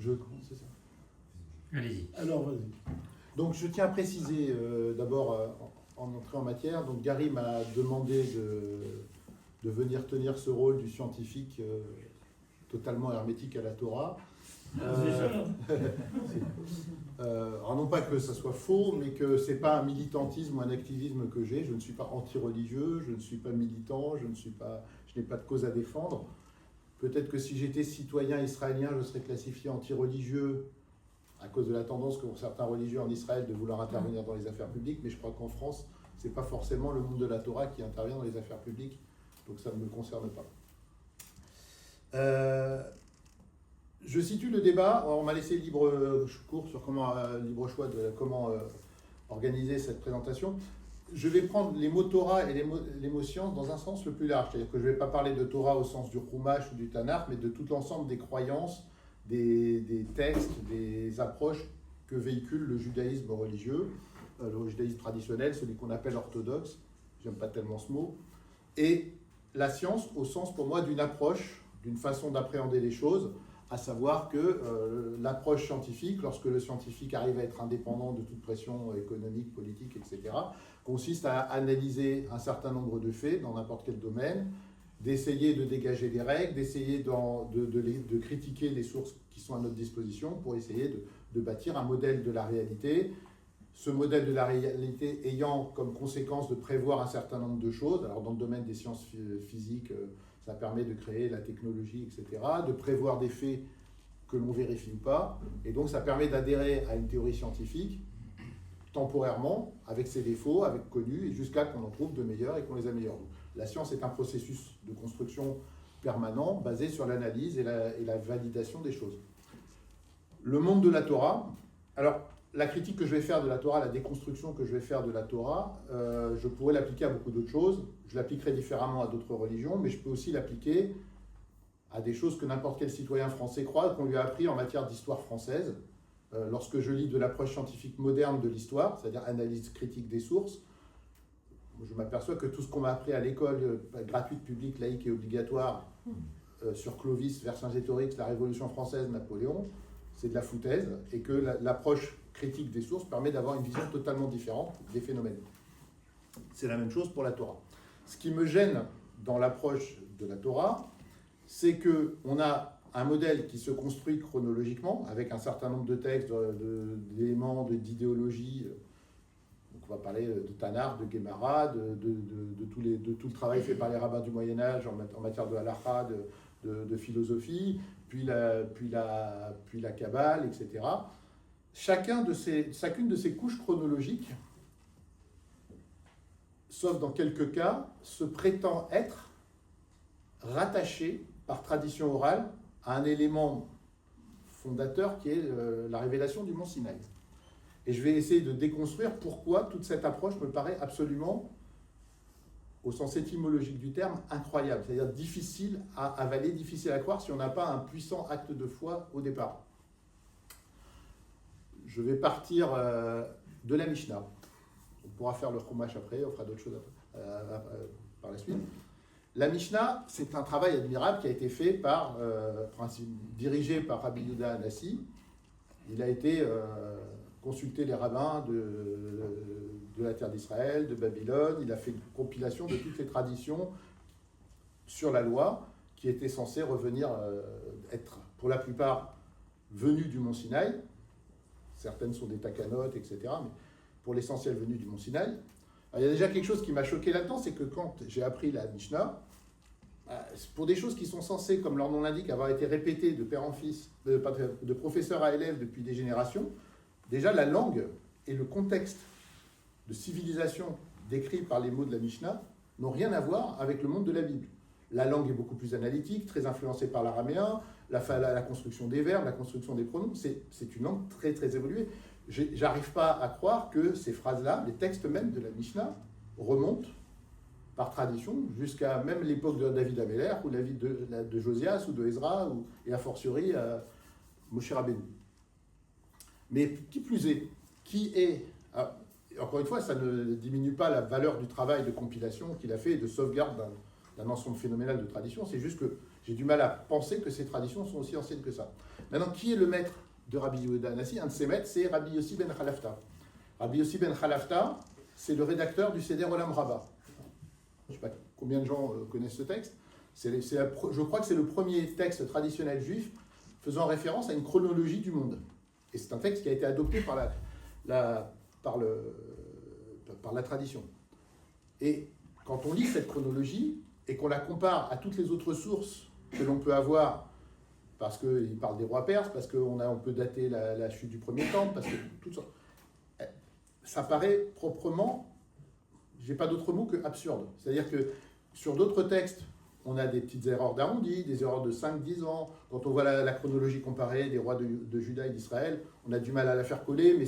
Je commence, c'est ça. Allez-y. Alors, vas-y. Donc, je tiens à préciser d'abord, en entrée en matière, donc Gary m'a demandé de venir tenir ce rôle du scientifique totalement hermétique à la Torah. Alors non pas que ça soit faux, mais que c'est pas un militantisme ou un activisme que j'ai. Je ne suis pas anti-religieux, je ne suis pas militant, je n'ai pas de cause à défendre. Peut-être que si j'étais citoyen israélien, je serais classifié anti-religieux à cause de la tendance qu'ont certains religieux en Israël de vouloir intervenir dans les affaires publiques, mais je crois qu'en France, c'est pas forcément le monde de la Torah qui intervient dans les affaires publiques, donc ça ne me concerne pas. Je situe le débat. On m'a laissé libre cours sur libre choix de comment organiser cette présentation. Je vais prendre les mots Torah et les mots science dans un sens le plus large. C'est-à-dire que je ne vais pas parler de Torah au sens du Chumash ou du Tanakh, mais de tout l'ensemble des croyances, des textes, des approches que véhicule le judaïsme religieux, le judaïsme traditionnel, celui qu'on appelle orthodoxe. J'aime pas tellement ce mot. Et la science au sens pour moi d'une approche, d'une façon d'appréhender les choses, à savoir que l'approche scientifique, lorsque le scientifique arrive à être indépendant de toute pression économique, politique, etc., consiste à analyser un certain nombre de faits dans n'importe quel domaine, d'essayer de dégager des règles, d'essayer de critiquer les sources qui sont à notre disposition pour essayer de bâtir un modèle de la réalité. Ce modèle de la réalité ayant comme conséquence de prévoir un certain nombre de choses. Alors dans le domaine des sciences physiques, ça permet de créer la technologie, etc., de prévoir des faits que l'on vérifie ou pas. Et donc ça permet d'adhérer à une théorie scientifique temporairement, avec ses défauts, avec connus, et jusqu'à qu'on en trouve de meilleurs et qu'on les améliore. Donc, la science est un processus de construction permanent basé sur l'analyse et la validation des choses. Le monde de la Torah, alors la critique que je vais faire de la Torah, la déconstruction que je vais faire de la Torah, je pourrais l'appliquer à beaucoup d'autres choses. Je l'appliquerai différemment à d'autres religions, mais je peux aussi l'appliquer à des choses que n'importe quel citoyen français croit, qu'on lui a appris en matière d'histoire française. Lorsque je lis de l'approche scientifique moderne de l'histoire, c'est-à-dire analyse critique des sources, je m'aperçois que tout ce qu'on m'a appris à l'école gratuite, publique, laïque et obligatoire sur Clovis, Vercingétorix, la Révolution française, Napoléon, c'est de la foutaise, et que l'approche critique des sources permet d'avoir une vision totalement différente des phénomènes. C'est la même chose pour la Torah. Ce qui me gêne dans l'approche de la Torah, c'est qu'on a un modèle qui se construit chronologiquement, avec un certain nombre de textes, d'éléments, d'idéologie. Donc on va parler de Tanakh, de Gemara, de tout le travail fait par les rabbins du Moyen-Âge en matière de halakha, de philosophie, puis la Kabbale, etc. Chacune de ces couches chronologiques, sauf dans quelques cas, se prétend être rattachée par tradition orale à un élément fondateur qui est la révélation du mont Sinaï. Et je vais essayer de déconstruire pourquoi toute cette approche me paraît absolument, au sens étymologique du terme, incroyable, c'est-à-dire difficile à avaler, difficile à croire si on n'a pas un puissant acte de foi au départ. Je vais partir de la Mishnah. On pourra faire le Chumash après, on fera d'autres choses par la suite. La Mishnah, c'est un travail admirable qui a été fait dirigé par Rabbi Yehuda Hanassi. Il a été consulter les rabbins de la terre d'Israël, de Babylone. Il a fait une compilation de toutes les traditions sur la loi qui étaient censées revenir, être pour la plupart venues du mont Sinaï. Certaines sont des takanotes, etc. Mais pour l'essentiel venues du mont Sinaï. Alors, il y a déjà quelque chose qui m'a choqué là-dedans, c'est que quand j'ai appris la Mishnah, pour des choses qui sont censées, comme leur nom l'indique, avoir été répétées de père en fils, de professeur à élève depuis des générations, déjà la langue et le contexte de civilisation décrit par les mots de la Mishnah n'ont rien à voir avec le monde de la Bible. La langue est beaucoup plus analytique, très influencée par l'araméen, la construction des verbes, la construction des pronoms, c'est une langue très très évoluée. J'arrive pas à croire que ces phrases-là, les textes même de la Mishnah, remontent par tradition jusqu'à même l'époque de David Améler ou la vie de Josias ou de Ezra et a fortiori Moshe Rabbeinu. Mais qui plus est, encore une fois, ça ne diminue pas la valeur du travail de compilation qu'il a fait et de sauvegarde d'un ensemble phénoménal de traditions, c'est juste j'ai du mal à penser que ces traditions sont aussi anciennes que ça. Maintenant, qui est le maître de Rabbi Yehuda Hanassi? Un de ses maîtres, c'est Rabbi Yossi ben Khalafta. Rabbi Yossi ben Khalafta, c'est le rédacteur du Seder Olam Rabbah. Je ne sais pas combien de gens connaissent ce texte. Je crois que c'est le premier texte traditionnel juif faisant référence à une chronologie du monde. Et c'est un texte qui a été adopté par la tradition. Et quand on lit cette chronologie et qu'on la compare à toutes les autres sources que l'on peut avoir, parce qu'il parle des rois perses, parce qu'on peut dater la chute du premier temple, parce que tout ça, ça paraît proprement, j'ai pas d'autre mot que absurde. C'est-à-dire que sur d'autres textes, on a des petites erreurs d'arrondi, des erreurs de 5-10 ans. Quand on voit la chronologie comparée des rois de Juda et d'Israël, on a du mal à la faire coller, mais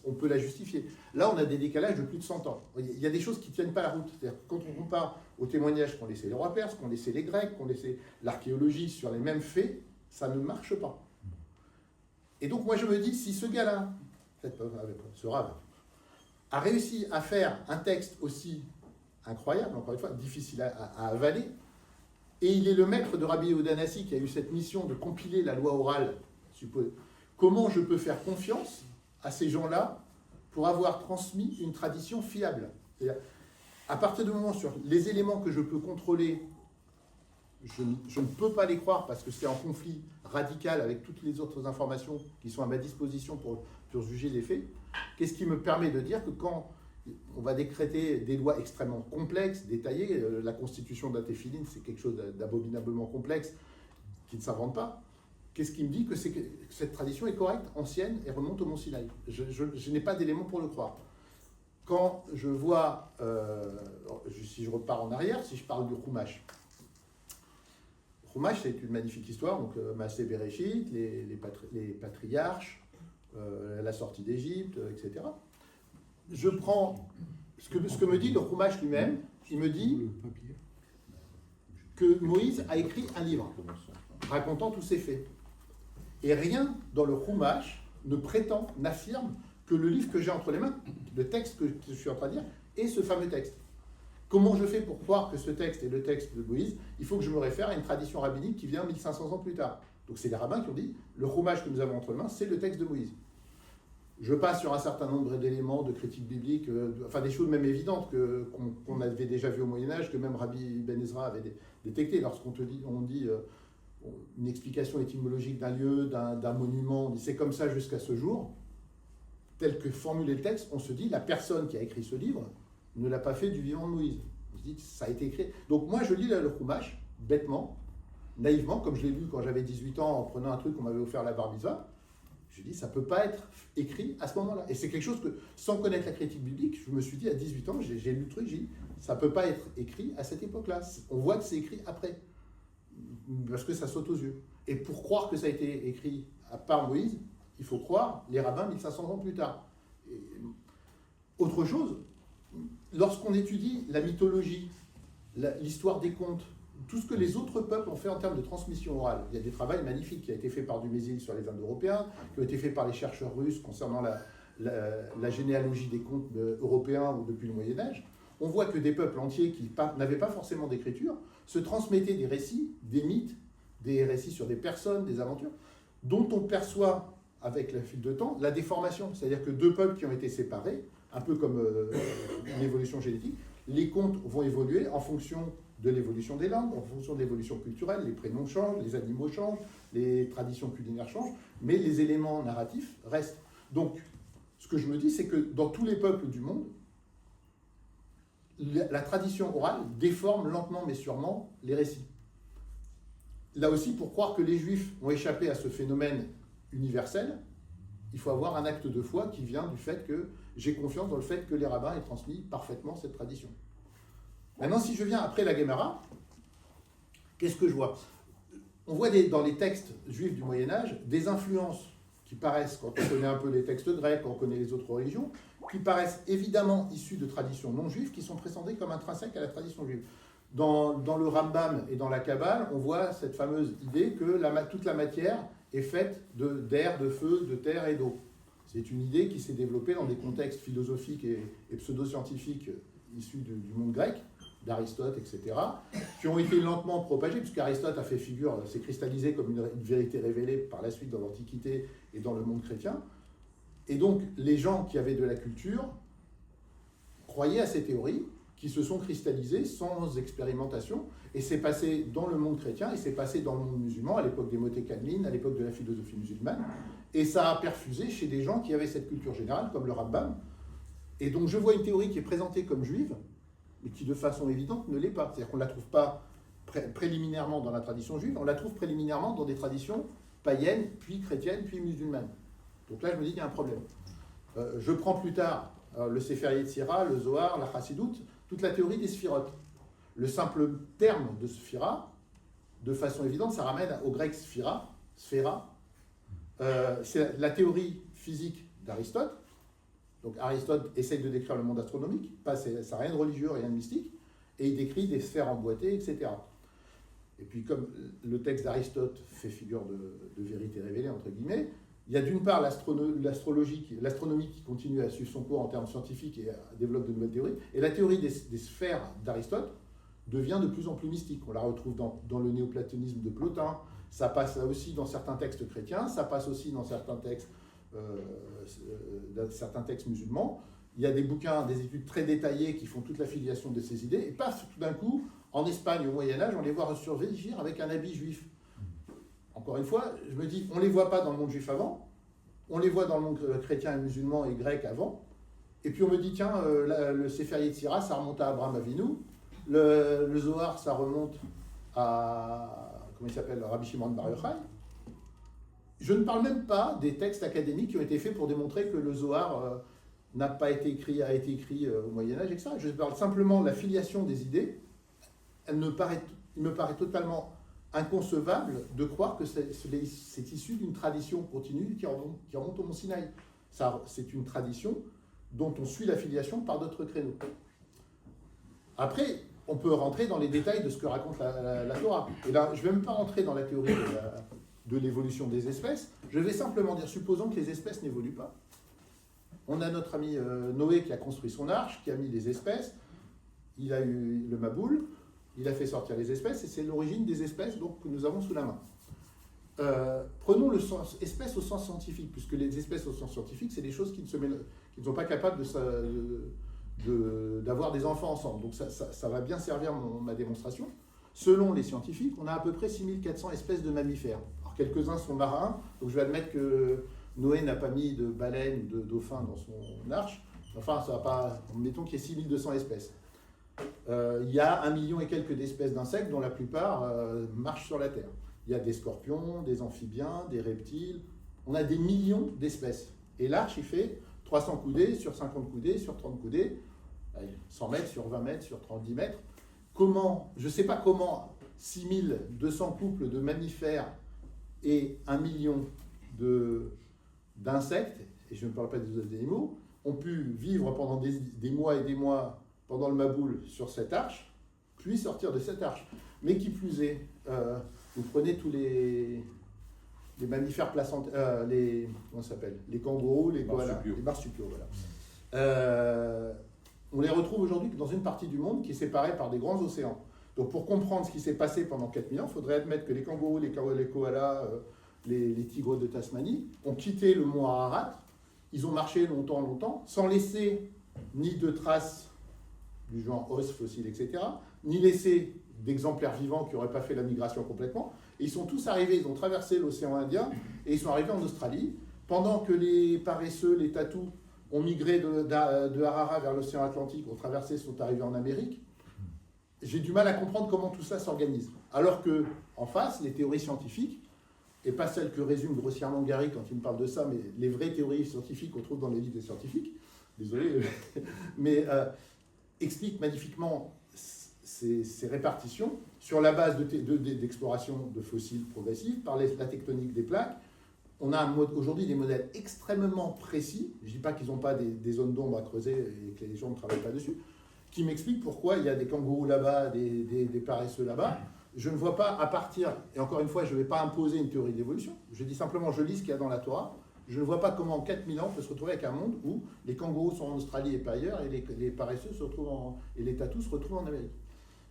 on peut la justifier. Là, on a des décalages de plus de 100 ans. Il y a des choses qui ne tiennent pas la route. C'est-à-dire que quand on compare aux témoignages qu'ont laissés les rois perses, qu'ont laissé les Grecs, qu'ont laissé l'archéologie sur les mêmes faits, ça ne marche pas. Et donc, moi, je me dis, si ce gars-là, ce Rav, a réussi à faire un texte aussi incroyable, encore une fois, difficile à avaler, et il est le maître de Rabbi Yehuda Hanassi qui a eu cette mission de compiler la loi orale. Comment je peux faire confiance à ces gens-là pour avoir transmis une tradition fiable? C'est-à-dire, à partir du moment sur les éléments que je peux contrôler, je ne peux pas les croire parce que c'est en conflit radical avec toutes les autres informations qui sont à ma disposition pour juger les faits. Qu'est-ce qui me permet de dire que quand on va décréter des lois extrêmement complexes, détaillées, la constitution d'un téphiline, c'est quelque chose d'abominablement complexe qui ne s'invente pas. Qu'est-ce qui me dit que cette tradition est correcte, ancienne et remonte au Mont Sinaï? Je n'ai pas d'éléments pour le croire. Quand je vois, si je repars en arrière, si je parle du Chumash. Chumash, c'est une magnifique histoire, donc Maaseh Bereshit, les patriarches, la sortie d'Égypte, etc. Je prends ce que me dit le Chumash lui-même. Il me dit que Moïse a écrit un livre racontant tous ces faits. Et rien dans le Chumash ne prétend, n'affirme que le livre que j'ai entre les mains, le texte que je suis en train de lire, est ce fameux texte. Comment je fais pour croire que ce texte est le texte de Moïse? Il faut que je me réfère à une tradition rabbinique qui vient 1500 ans plus tard. Donc c'est les rabbins qui ont dit, le Chumash que nous avons entre les mains, c'est le texte de Moïse. Je passe sur un certain nombre d'éléments de critique biblique, enfin des choses même évidentes qu'on avait déjà vues au Moyen-Âge, que même Rabbi Ben Ezra avait détectées. Lorsqu'on dit une explication étymologique d'un lieu, d'un monument, on dit c'est comme ça jusqu'à ce jour, tel que formulé le texte, on se dit la personne qui a écrit ce livre ne l'a pas fait du vivant de Moïse. On se dit ça a été écrit. Donc moi je lis le Chumash, bêtement, naïvement, comme je l'ai lu quand j'avais 18 ans en prenant un truc qu'on m'avait offert à la bar mitzvah. Je dis, ça ne peut pas être écrit à ce moment-là. Et c'est quelque chose que, sans connaître la critique biblique, je me suis dit à 18 ans, j'ai lu le truc, j'ai dit, ça ne peut pas être écrit à cette époque-là. On voit que c'est écrit après, parce que ça saute aux yeux. Et pour croire que ça a été écrit par Moïse, il faut croire les rabbins 1500 ans plus tard. Et, autre chose, lorsqu'on étudie la mythologie, l'histoire des contes, tout ce que les autres peuples ont fait en termes de transmission orale. Il y a des travaux magnifiques qui ont été faits par Dumézil sur les Indo-Européens, qui ont été faits par les chercheurs russes concernant la généalogie des contes européens ou depuis le Moyen-Âge. On voit que des peuples entiers qui n'avaient pas forcément d'écriture se transmettaient des récits, des mythes, des récits sur des personnes, des aventures, dont on perçoit avec le fil de temps la déformation. C'est-à-dire que deux peuples qui ont été séparés, un peu comme une évolution génétique, les contes vont évoluer en fonction de l'évolution des langues, en fonction de l'évolution culturelle, les prénoms changent, les animaux changent, les traditions culinaires changent, mais les éléments narratifs restent. Donc, ce que je me dis, c'est que dans tous les peuples du monde, la tradition orale déforme lentement mais sûrement les récits. Là aussi, pour croire que les Juifs ont échappé à ce phénomène universel, il faut avoir un acte de foi qui vient du fait que j'ai confiance dans le fait que les rabbins aient transmis parfaitement cette tradition. Maintenant, si je viens après la Guémara, qu'est-ce que je vois? On voit dans les textes juifs du Moyen-Âge des influences qui paraissent, quand on connaît un peu les textes grecs, quand on connaît les autres religions, qui paraissent évidemment issues de traditions non juives, qui sont présentées comme intrinsèques à la tradition juive. Dans le Rambam et dans la Kabbale, on voit cette fameuse idée que toute la matière est faite d'air, de feu, de terre et d'eau. C'est une idée qui s'est développée dans des contextes philosophiques et pseudo-scientifiques issus du monde grec, d'Aristote, etc., qui ont été lentement propagées, puisqu'Aristote a fait figure, s'est cristallisé comme une vérité révélée par la suite dans l'Antiquité et dans le monde chrétien. Et donc, les gens qui avaient de la culture croyaient à ces théories, qui se sont cristallisées sans expérimentation, et c'est passé dans le monde chrétien, et c'est passé dans le monde musulman, à l'époque des Motécalmines, à l'époque de la philosophie musulmane, et ça a perfusé chez des gens qui avaient cette culture générale, comme le Rambam. Et donc je vois une théorie qui est présentée comme juive, mais qui de façon évidente ne l'est pas. C'est-à-dire qu'on ne la trouve pas préliminairement dans la tradition juive, on la trouve préliminairement dans des traditions païennes, puis chrétiennes, puis musulmanes. Donc là, je me dis qu'il y a un problème. Je prends plus tard le Sefer Yetzira, le Zohar, la Chassidoute, toute la théorie des sphirotes. Le simple terme de sphira, de façon évidente, ça ramène au grec sphira, sphéra. C'est la théorie physique d'Aristote. Donc Aristote essaye de décrire le monde astronomique, ça n'a rien de religieux, rien de mystique, et il décrit des sphères emboîtées, etc. Et puis comme le texte d'Aristote fait figure de vérité révélée, entre guillemets, il y a d'une part l'astronomie qui continue à suivre son cours en termes scientifiques et développe de nouvelles théories, et la théorie des sphères d'Aristote devient de plus en plus mystique. On la retrouve dans le néoplatonisme de Plotin, ça passe aussi dans certains textes chrétiens, ça passe aussi dans certains textes musulmans. Il y a des bouquins, des études très détaillées qui font toute la filiation de ces idées, et paf, tout d'un coup, en Espagne, au Moyen-Âge, on les voit ressurgir avec un habit juif. Encore une fois, je me dis, on ne les voit pas dans le monde juif avant, on les voit dans le monde chrétien et musulman et grec avant, et puis on me dit, tiens, le Sefer Yetzira, ça remonte à Abraham Avinu, le Zohar, ça remonte à, comment il s'appelle, Rabbi Shimon Bar Yochai. Je ne parle même pas des textes académiques qui ont été faits pour démontrer que le Zohar n'a pas été écrit, a été écrit au Moyen-Âge, etc. Je parle simplement de la filiation des idées. Il me paraît totalement inconcevable de croire que c'est issu d'une tradition continue qui remonte au Mont Sinaï. C'est une tradition dont on suit la filiation par d'autres créneaux. Après, on peut rentrer dans les détails de ce que raconte la Torah. Et là, je ne vais même pas rentrer dans la théorie de l'évolution des espèces. Je vais simplement dire, supposons que les espèces n'évoluent pas. On a notre ami Noé qui a construit son arche, qui a mis les espèces. Il a eu le Maboul, il a fait sortir les espèces, et c'est l'origine des espèces donc, que nous avons sous la main. Prenons le sens espèce au sens scientifique, puisque les espèces au sens scientifique, c'est des choses qui ne sont pas capables d'avoir des enfants ensemble. Donc ça va bien servir ma démonstration. Selon les scientifiques, on a à peu près 6400 espèces de mammifères. Alors quelques-uns sont marins, donc je vais admettre que Noé n'a pas mis de baleines ou de dauphins dans son arche. Enfin, ça va pas. Mettons qu'il y ait 6200 espèces. Il y a 1 million et quelques d'espèces d'insectes, dont la plupart marchent sur la Terre. Il y a des scorpions, des amphibiens, des reptiles. On a des millions d'espèces. Et l'arche, il fait 300 coudées sur 50 coudées sur 30 coudées, 100 mètres sur 20 mètres sur 30 mètres. Comment, je ne sais pas comment 6200 couples de mammifères et 1 million d'insectes, et je ne parle pas des autres animaux, ont pu vivre pendant des mois et des mois pendant le Maboul sur cette arche, puis sortir de cette arche. Mais qui plus est, vous prenez tous les mammifères placentaires, comment ça s'appelle, les kangourous, les koalas, les marsupiaux, voilà. On les retrouve aujourd'hui dans une partie du monde qui est séparée par des grands océans. Donc pour comprendre ce qui s'est passé pendant 4000 ans, il faudrait admettre que les kangourous, les koalas, les tigres de Tasmanie ont quitté le mont Ararat. Ils ont marché longtemps, sans laisser ni de traces du genre os, fossiles, etc., ni laisser d'exemplaires vivants qui n'auraient pas fait la migration complètement. Et ils sont tous arrivés, ils ont traversé l'océan Indien et ils sont arrivés en Australie, pendant que les paresseux, les tatous, ont migré de Ararat vers l'océan Atlantique, ont traversé, sont arrivés en Amérique. J'ai du mal à comprendre comment tout ça s'organise. Alors que, en face, les théories scientifiques, et pas celles que résume grossièrement Gary quand il me parle de ça, mais les vraies théories scientifiques qu'on trouve dans les livres des scientifiques, désolé, mais expliquent magnifiquement ces répartitions sur la base d'exploration de fossiles progressives, par la tectonique des plaques. On a aujourd'hui des modèles extrêmement précis, je ne dis pas qu'ils n'ont pas des zones d'ombre à creuser et que les gens ne travaillent pas dessus, qui m'expliquent pourquoi il y a des kangourous là-bas, des paresseux là-bas. Je ne vois pas à partir, et encore une fois, je ne vais pas imposer une théorie d'évolution, je dis simplement, je lis ce qu'il y a dans la Torah, je ne vois pas comment en 4000 ans on peut se retrouver avec un monde où les kangourous sont en Australie et pas ailleurs, et les paresseux se retrouvent et les tatous se retrouvent en Amérique.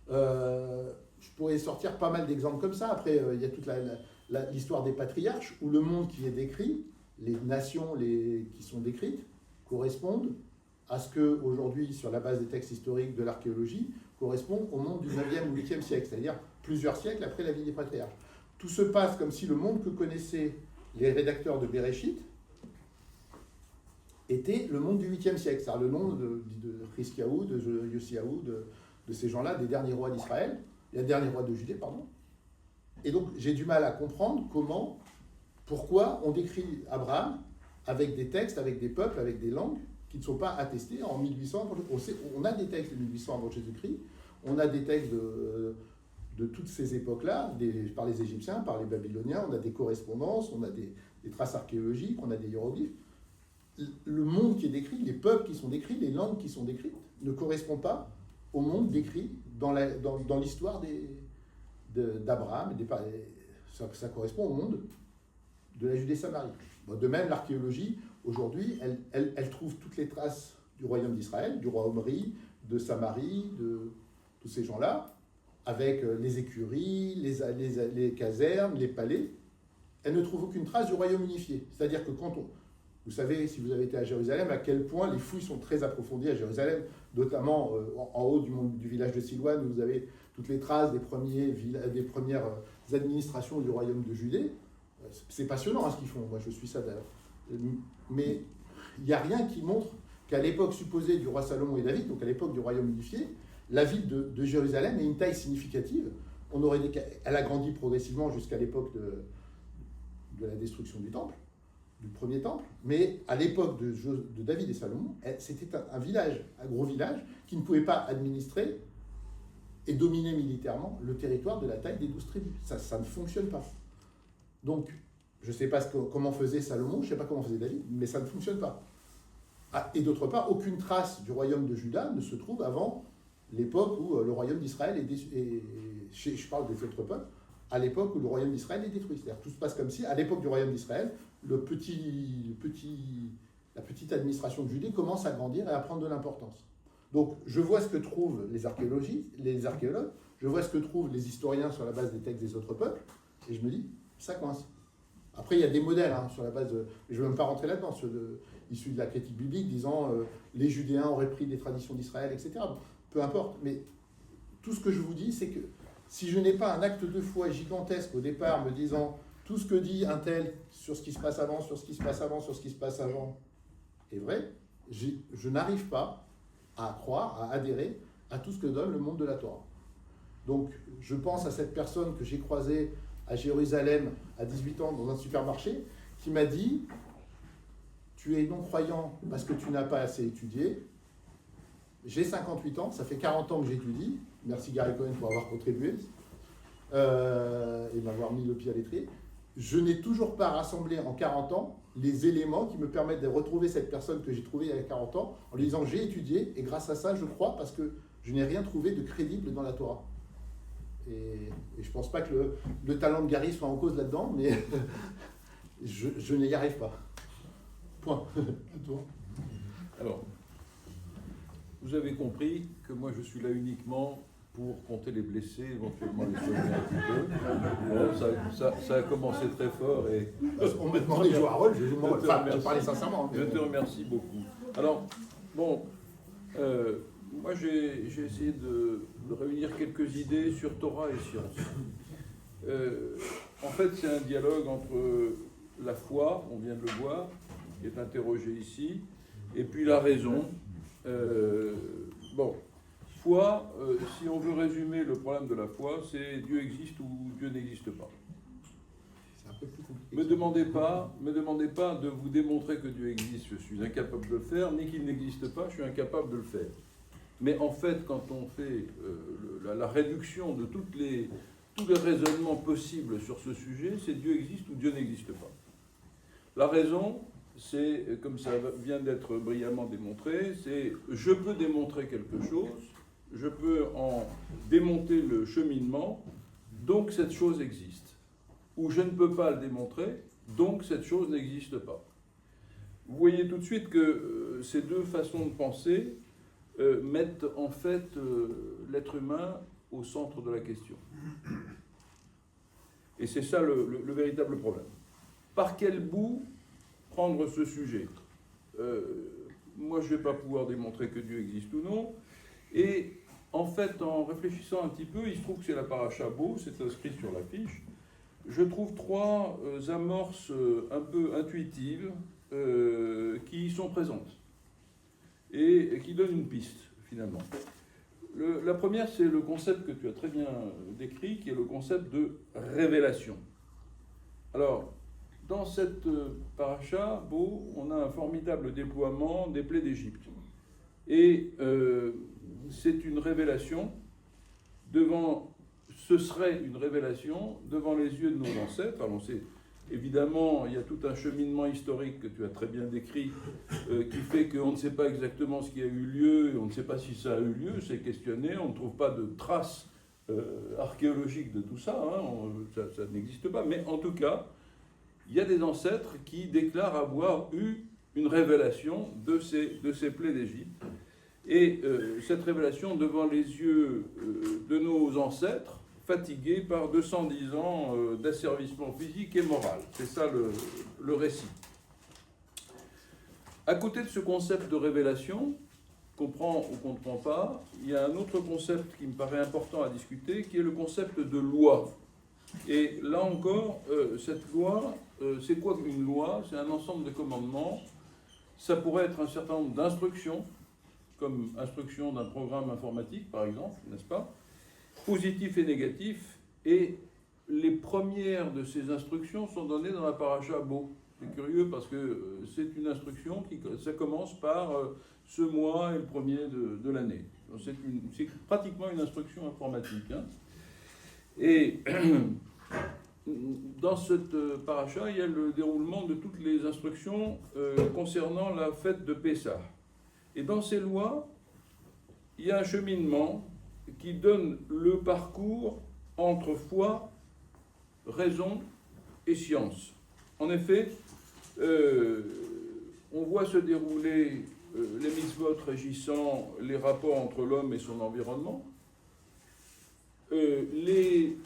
Je pourrais sortir pas mal d'exemples comme ça. Après, il y a toute l'histoire des patriarches, où le monde qui est décrit, les nations qui sont décrites, correspondent à ce que, aujourd'hui, sur la base des textes historiques de l'archéologie, correspond au monde du 9e ou 8e siècle, c'est-à-dire plusieurs siècles après la vie des patriarches. Tout se passe comme si le monde que connaissaient les rédacteurs de Bereshit était le monde du 8e siècle, c'est-à-dire le nom de Hiskiaou, de Yossiaou, de ces gens-là, des derniers rois d'Israël, les derniers rois de Judée, pardon. Et donc, j'ai du mal à comprendre pourquoi on décrit Abraham avec des textes, avec des peuples, avec des langues qui ne sont pas attestés en 1800. On a des textes de 1800 avant Jésus-Christ, on a des textes de toutes ces époques-là, par les Égyptiens, par les Babyloniens, on a des correspondances, on a des traces archéologiques, on a des hiéroglyphes. Le monde qui est décrit, les peuples qui sont décrits, les langues qui sont décrites, ne correspondent pas au monde décrit dans l'histoire d'Abraham. Ça correspond au monde de la Judée-Samarie. Bon, de même, l'archéologie, aujourd'hui, elle trouve toutes les traces du royaume d'Israël, du roi Omri, de Samarie, de tous ces gens-là, avec les écuries, les casernes, les palais. Elle ne trouve aucune trace du royaume unifié. C'est-à-dire que vous savez, si vous avez été à Jérusalem, à quel point les fouilles sont très approfondies à Jérusalem, notamment en haut du village de Siloane, où vous avez toutes les traces des premières administrations du royaume de Judée. C'est passionnant ce qu'ils font, moi je suis ça d'ailleurs. Mais il n'y a rien qui montre qu'à l'époque supposée du roi Salomon et David, donc à l'époque du royaume unifié, la ville de Jérusalem ait une taille significative. Elle a grandi progressivement jusqu'à l'époque de la destruction du temple, du premier temple, mais à l'époque de David et Salomon, c'était un village, un gros village, qui ne pouvait pas administrer et dominer militairement le territoire de la taille des 12 tribus. Ça ne fonctionne pas. Donc, je ne sais pas comment faisait Salomon, je ne sais pas comment faisait David, mais ça ne fonctionne pas. Ah, et d'autre part, aucune trace du royaume de Juda ne se trouve avant l'époque où le royaume d'Israël je parle des autres peuples, à l'époque où le royaume d'Israël est détruit. C'est-à-dire tout se passe comme si, à l'époque du royaume d'Israël, la petite administration de Judée commence à grandir et à prendre de l'importance. Donc, je vois ce que trouvent les archéologues, je vois ce que trouvent les historiens sur la base des textes des autres peuples, et je me dis, ça coince. Après, il y a des modèles sur la base de... Je ne veux même pas rentrer là-dedans, issus de la critique biblique, disant les Judéens auraient pris des traditions d'Israël, etc. Bon, peu importe, mais tout ce que je vous dis, c'est que si je n'ai pas un acte de foi gigantesque au départ, me disant tout ce que dit un tel sur ce qui se passe avant, sur ce qui se passe avant, sur ce qui se passe avant, est vrai, je n'arrive pas à croire, à adhérer à tout ce que donne le monde de la Torah. Donc, je pense à cette personne que j'ai croisée à Jérusalem à 18 ans dans un supermarché, qui m'a dit « Tu es non-croyant parce que tu n'as pas assez étudié. J'ai 58 ans, ça fait 40 ans que j'étudie. Merci Gary Cohen pour avoir contribué et m'avoir mis le pied à l'étrier. Je n'ai toujours pas rassemblé en 40 ans les éléments qui me permettent de retrouver cette personne que j'ai trouvée il y a 40 ans en lui disant j'ai étudié et grâce à ça je crois parce que je n'ai rien trouvé de crédible dans la Torah. Et je ne pense pas que le talent de Gary soit en cause là-dedans, mais je n'y arrive pas. Point. À toi. Alors, vous avez compris que moi je suis là uniquement pour compter les blessés, éventuellement les soigner un petit peu. Bon, ça a commencé très fort et... On m'a demandé de jouer à rôle, je parlais sincèrement. Je te remercie beaucoup. Alors, bon, moi j'ai essayé de réunir quelques idées sur Torah et science. En fait, c'est un dialogue entre la foi, on vient de le voir, qui est interrogée ici, et puis la raison. Bon, foi, si on veut résumer le problème de la foi, c'est Dieu existe ou Dieu n'existe pas. C'est un peu plus compliqué. Me demandez pas de vous démontrer que Dieu existe, je suis incapable de le faire, ni qu'il n'existe pas, je suis incapable de le faire. Mais en fait, quand on fait la réduction de tous les raisonnements possibles sur ce sujet, c'est Dieu existe ou Dieu n'existe pas. La raison, c'est, comme ça vient d'être brillamment démontré, c'est je peux démontrer quelque chose, je peux en démonter le cheminement, donc cette chose existe. Ou je ne peux pas le démontrer, donc cette chose n'existe pas. Vous voyez tout de suite que ces deux façons de penser mettent en fait l'être humain au centre de la question. Et c'est ça le véritable problème. Par quel bout prendre ce sujet? Moi, je ne vais pas pouvoir démontrer que Dieu existe ou non. Et en fait, en réfléchissant un petit peu, il se trouve que c'est la paracha Bo, c'est inscrit sur l'affiche. Je trouve trois amorces un peu intuitives qui sont présentes et qui donnent une piste, finalement. La première, c'est le concept que tu as très bien décrit, qui est le concept de révélation. Alors, dans cette paracha, Bo, on a un formidable déploiement des plaies d'Égypte. Et c'est une révélation ce serait une révélation devant les yeux de nos ancêtres. Alors, évidemment, il y a tout un cheminement historique que tu as très bien décrit, qui fait qu'on ne sait pas exactement ce qui a eu lieu, et on ne sait pas si ça a eu lieu, c'est questionné, on ne trouve pas de traces archéologiques de tout ça, ça n'existe pas, mais en tout cas, il y a des ancêtres qui déclarent avoir eu une révélation de ces plaies d'Égypte. Et cette révélation devant les yeux de nos ancêtres, fatigués par 210 ans d'asservissement physique et moral. C'est ça le récit. À côté de ce concept de révélation, qu'on prend ou qu'on ne prend pas, il y a un autre concept qui me paraît important à discuter, qui est le concept de loi. Et là encore, cette loi, c'est quoi une loi? C'est un ensemble de commandements. Ça pourrait être un certain nombre d'instructions, comme instruction d'un programme informatique, par exemple, n'est-ce pas? Positif et négatif, et les premières de ces instructions sont données dans la paracha Bo. C'est curieux parce que c'est une instruction ça commence par ce mois est le premier de l'année. C'est pratiquement une instruction informatique. Et dans cette paracha, il y a le déroulement de toutes les instructions concernant la fête de Pessah. Et dans ces lois, il y a un cheminement qui donne le parcours entre foi, raison et science. En effet, on voit se dérouler les mitzvot régissant les rapports entre l'homme et son environnement, les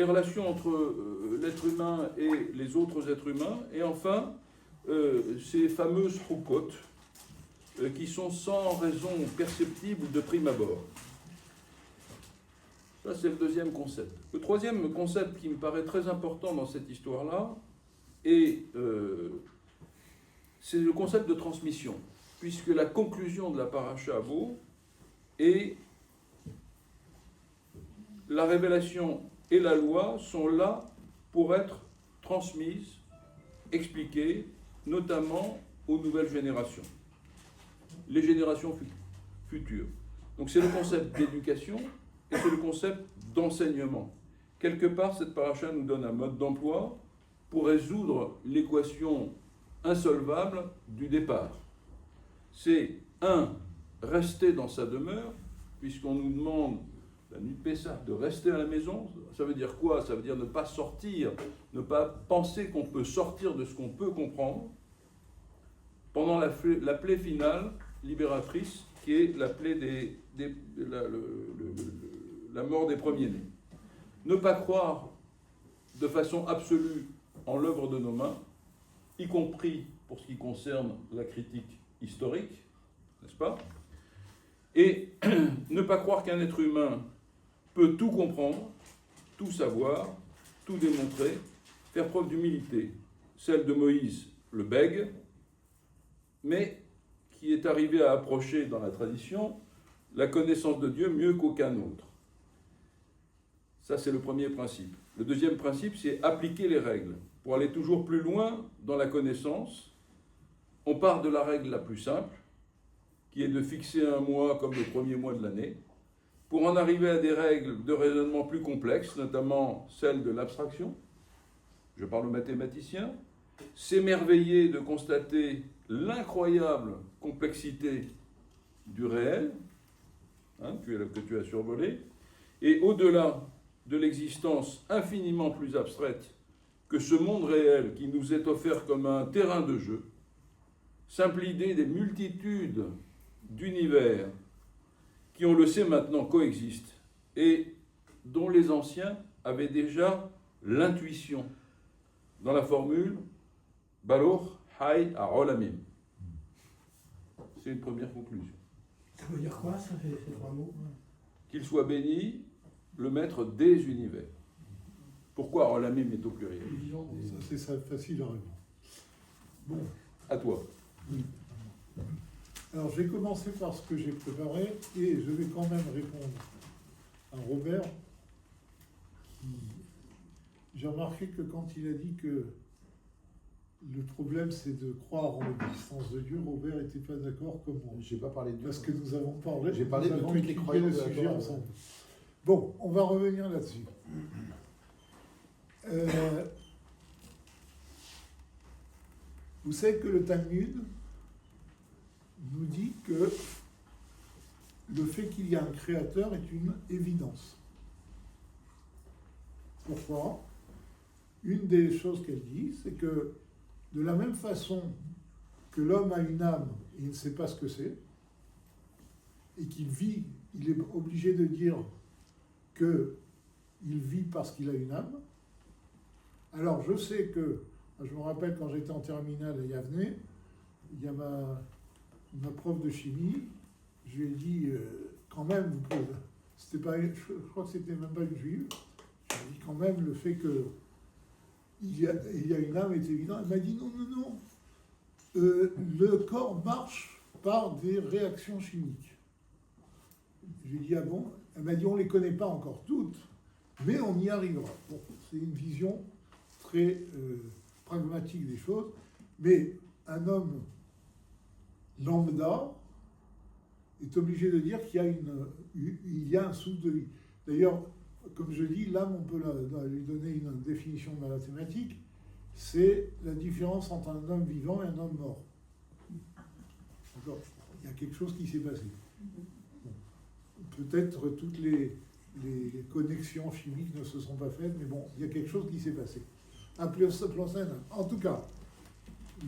relations entre l'être humain et les autres êtres humains, et enfin, ces fameuses chukot, qui sont sans raison perceptible de prime abord. Ça, c'est le deuxième concept. Le troisième concept qui me paraît très important dans cette histoire-là, c'est le concept de transmission, puisque la conclusion de la paracha Bo est la révélation et la loi sont là pour être transmises, expliquées, notamment aux nouvelles générations, les générations futures. Donc c'est le concept d'éducation et c'est le concept d'enseignement. Quelque part, cette paracha nous donne un mode d'emploi pour résoudre l'équation insolvable du départ. C'est rester dans sa demeure, puisqu'on nous demande la nuit de Pessah de rester à la maison. Ça veut dire quoi? Ça veut dire ne pas sortir, ne pas penser qu'on peut sortir de ce qu'on peut comprendre, pendant la plaie finale libératrice, qui est la plaie la mort des premiers-nés. Ne pas croire de façon absolue en l'œuvre de nos mains, y compris pour ce qui concerne la critique historique, n'est-ce pas? Et ne pas croire qu'un être humain peut tout comprendre, tout savoir, tout démontrer, faire preuve d'humilité, celle de Moïse, le bègue, mais qui est arrivé à approcher dans la tradition la connaissance de Dieu mieux qu'aucun autre. Ça, c'est le premier principe. Le deuxième principe, c'est appliquer les règles. Pour aller toujours plus loin dans la connaissance, on part de la règle la plus simple, qui est de fixer un mois comme le premier mois de l'année, pour en arriver à des règles de raisonnement plus complexes, notamment celles de l'abstraction. Je parle aux mathématiciens. S'émerveiller de constater l'incroyable complexité du réel, que tu as survolé, et au-delà de l'existence infiniment plus abstraite que ce monde réel qui nous est offert comme un terrain de jeu, simple idée des multitudes d'univers qui, on le sait maintenant, coexistent et dont les anciens avaient déjà l'intuition dans la formule Baruch Hay HaOlamim. C'est une première conclusion. Ça veut dire quoi, ça, ces trois mots? Qu'il soit béni, le maître des univers. Pourquoi HaOlamim est au pluriel? Ça, c'est facile à répondre. Bon. À toi. Oui. Alors, je vais commencer par ce que j'ai préparé et je vais quand même répondre à Robert. J'ai remarqué que quand il a dit que le problème c'est de croire en l'existence de Dieu, Robert n'était pas d'accord comme moi. J'ai pas parlé de Dieu. Parce que nous avons parlé, J'ai parlé nous de avons toutes les étudié croyances le de la sujet Torah. ensemble. Bon, on va revenir là-dessus. Vous savez que le Talmud nous dit que le fait qu'il y a un créateur est une évidence. Pourquoi? Une des choses qu'elle dit, c'est que de la même façon que l'homme a une âme et il ne sait pas ce que c'est, et qu'il vit, il est obligé de dire qu'il vit parce qu'il a une âme. Alors je sais que, je me rappelle quand j'étais en terminale à Yavne, il y a ma prof de chimie, je lui ai dit, quand même, c'était pas, je crois que c'était même pas une juive, je lui ai dit quand même le fait que il y a une âme est évident. Elle m'a dit non. Le corps marche par des réactions chimiques. Je lui ai dit ah bon? Elle m'a dit on ne les connaît pas encore toutes, mais on y arrivera. Bon, c'est une vision très pragmatique des choses, mais un homme lambda est obligé de dire qu'il y a un souffle de vie. D'ailleurs, comme je dis, l'âme, on peut lui donner une définition mathématique, c'est la différence entre un homme vivant et un homme mort. D'accord? Il y a quelque chose qui s'est passé. Bon. Peut-être toutes les connexions chimiques ne se sont pas faites, mais bon, il y a quelque chose qui s'est passé. Appelez ça plan. En tout cas,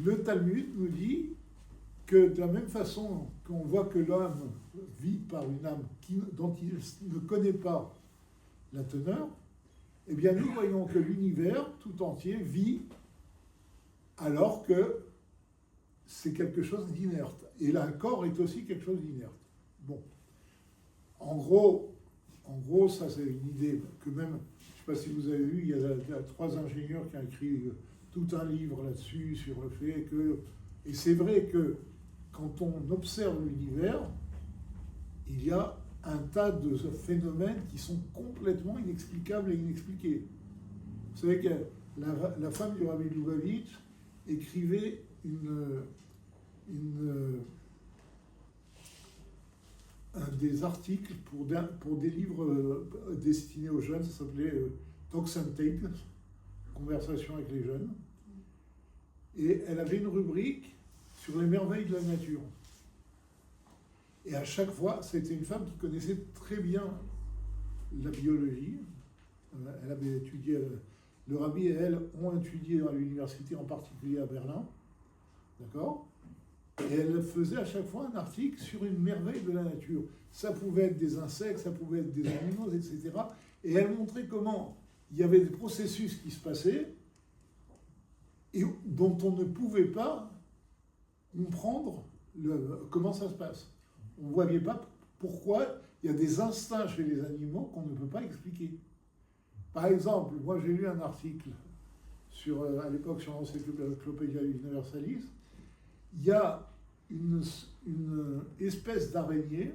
le Talmud nous dit que de la même façon qu'on voit que l'homme vit par une âme dont il ne connaît pas la teneur, eh bien nous voyons que l'univers tout entier vit alors que c'est quelque chose d'inerte. Et là, un corps est aussi quelque chose d'inerte. Bon. En gros, ça c'est une idée que même, je ne sais pas si vous avez vu, il y a 3 ingénieurs qui ont écrit tout un livre là-dessus, sur le fait que... Et c'est vrai que quand on observe l'univers, il y a un tas de phénomènes qui sont complètement inexplicables et inexpliqués. Vous savez que la femme du Rabbi Lubavitch écrivait des articles pour des livres destinés aux jeunes, ça s'appelait Talks and Takes, conversation avec les jeunes. Et elle avait une rubrique sur les merveilles de la nature. Et à chaque fois, c'était une femme qui connaissait très bien la biologie. Elle avait étudié, le Rabbi et elle ont étudié à l'université, en particulier à Berlin. D'accord? Et elle faisait à chaque fois un article sur une merveille de la nature. Ça pouvait être des insectes, ça pouvait être des animaux, etc. Et elle montrait comment il y avait des processus qui se passaient et dont on ne pouvait pas comprendre comment ça se passe. On ne voyait pas pourquoi il y a des instincts chez les animaux qu'on ne peut pas expliquer. Par exemple, moi j'ai lu un article à l'époque sur l'Encyclopédia Universalis. Il y a une espèce d'araignée,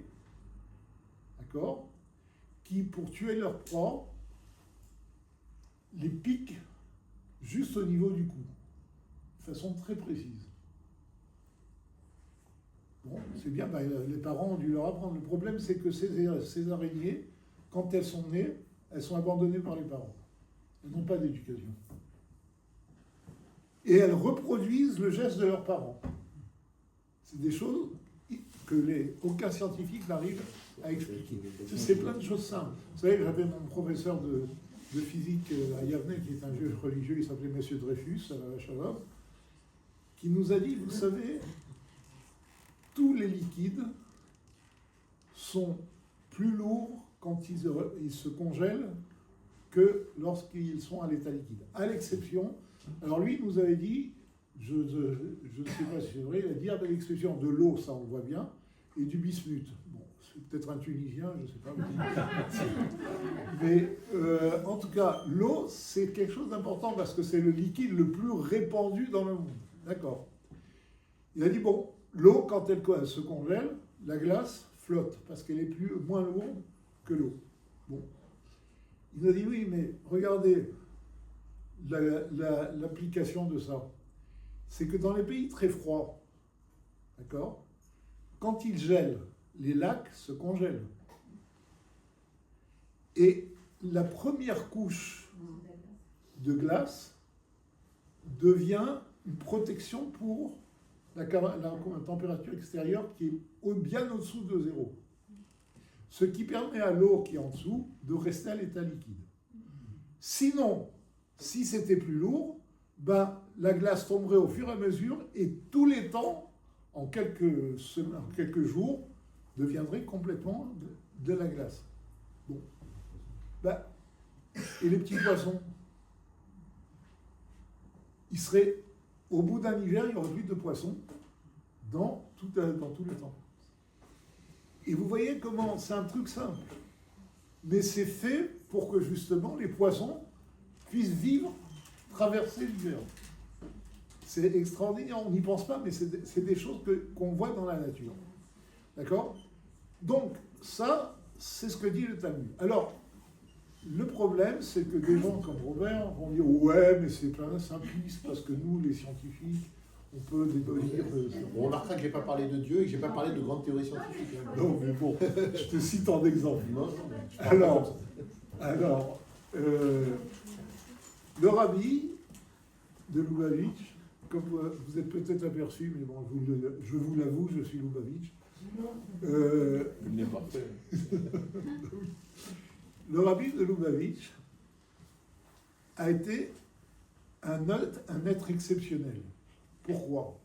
d'accord, qui, pour tuer leur proie, les pique juste au niveau du cou, de façon très précise. Bon, c'est bien, les parents ont dû leur apprendre. Le problème, c'est que ces araignées, quand elles sont nées, elles sont abandonnées par les parents. Elles n'ont pas d'éducation. Et elles reproduisent le geste de leurs parents. C'est des choses que aucun scientifique n'arrive à expliquer. C'est plein de choses simples. Vous savez, j'avais mon professeur de physique à Yavne, qui est un juge religieux, il s'appelait Monsieur Dreyfus, à Shalom, qui nous a dit, vous savez, tous les liquides sont plus lourds quand ils se congèlent que lorsqu'ils sont à l'état liquide. À l'exception, alors lui nous avait dit, je ne sais pas si c'est vrai, il a dit, à l'exception de l'eau, ça on le voit bien, et du bismuth. Bon, c'est peut-être un Tunisien, je ne sais pas. Mais en tout cas, l'eau, c'est quelque chose d'important parce que c'est le liquide le plus répandu dans le monde. D'accord. Il a dit, bon, l'eau, quand elle se congèle, la glace flotte parce qu'elle est moins lourde que l'eau. Bon. Il a dit, oui, mais regardez l'application de ça. C'est que dans les pays très froids, d'accord, quand il gèle, les lacs se congèlent. Et la première couche de glace devient une protection pour la température extérieure qui est bien au-dessous de zéro. Ce qui permet à l'eau qui est en dessous de rester à l'état liquide. Sinon, si c'était plus lourd, ben, la glace tomberait au fur et à mesure et tous les temps, en quelques jours, deviendrait complètement de la glace. Bon. Ben, et les petits poissons, ils seraient, au bout d'un hiver, il n'y aurait plus de poissons dans tous les temps. Et vous voyez comment c'est un truc simple. Mais c'est fait pour que justement les poissons puissent vivre, traverser l'hiver. C'est extraordinaire, on n'y pense pas, mais c'est des choses qu'on voit dans la nature. D'accord? Donc, ça, c'est ce que dit le Talmud. Alors, le problème, c'est que des gens comme Robert vont dire « Ouais, mais c'est plein simpliste, parce que nous, les scientifiques, on peut déduire... On remarquera que je n'ai pas parlé de Dieu et que je n'ai pas parlé de grandes théories scientifiques. Hein. Non, mais bon, je te cite en exemple. Non, je parle pas comme ça. Alors, le rabbi de Lubavitch, comme vous êtes peut-être aperçu, mais bon, je vous l'avoue, je suis Lubavitch. Il n'est pas fait. Le rabbi de Lubavitch a été un être exceptionnel. Pourquoi?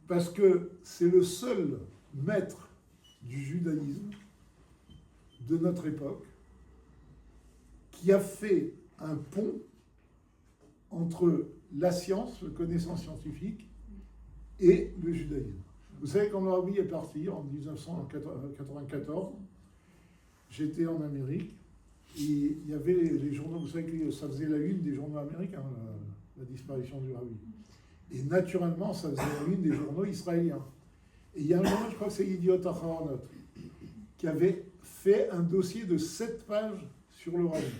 Parce que c'est le seul maître du judaïsme de notre époque qui a fait un pont entre la science, la connaissance scientifique et le judaïsme. Vous savez, quand le rabbi est parti en 1994, j'étais en Amérique et il y avait les journaux, vous savez que ça faisait la une des journaux américains, la disparition du rabbi. Et naturellement, ça faisait la une des journaux israéliens. Et il y a un journal, je crois que c'est Idiot Aharonot, qui avait fait un dossier de 7 pages sur le rabbi.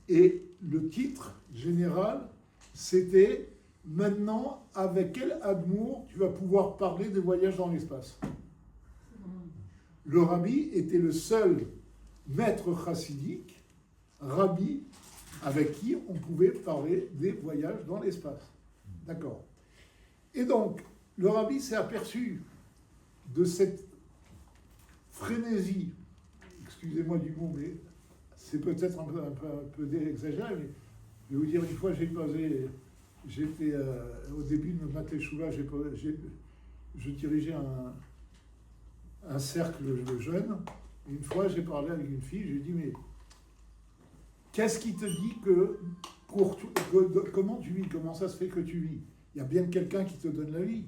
Et le titre général, c'était « Maintenant, avec quel admour tu vas pouvoir parler des voyages dans l'espace ?» Le rabbi était le seul maître chassidique, rabbi, avec qui on pouvait parler des voyages dans l'espace. D'accord. Et donc, le rabbi s'est aperçu de cette frénésie, excusez-moi du mot, mais c'est peut-être un peu exagéré, mais je vais vous dire, une fois, j'étais au début de ma teshuva, je dirigeais un cercle de jeunes, et une fois, j'ai parlé avec une fille, je lui ai dit, mais qu'est-ce qui te dit comment tu vis? Comment ça se fait que tu vis? Il y a bien quelqu'un qui te donne la vie.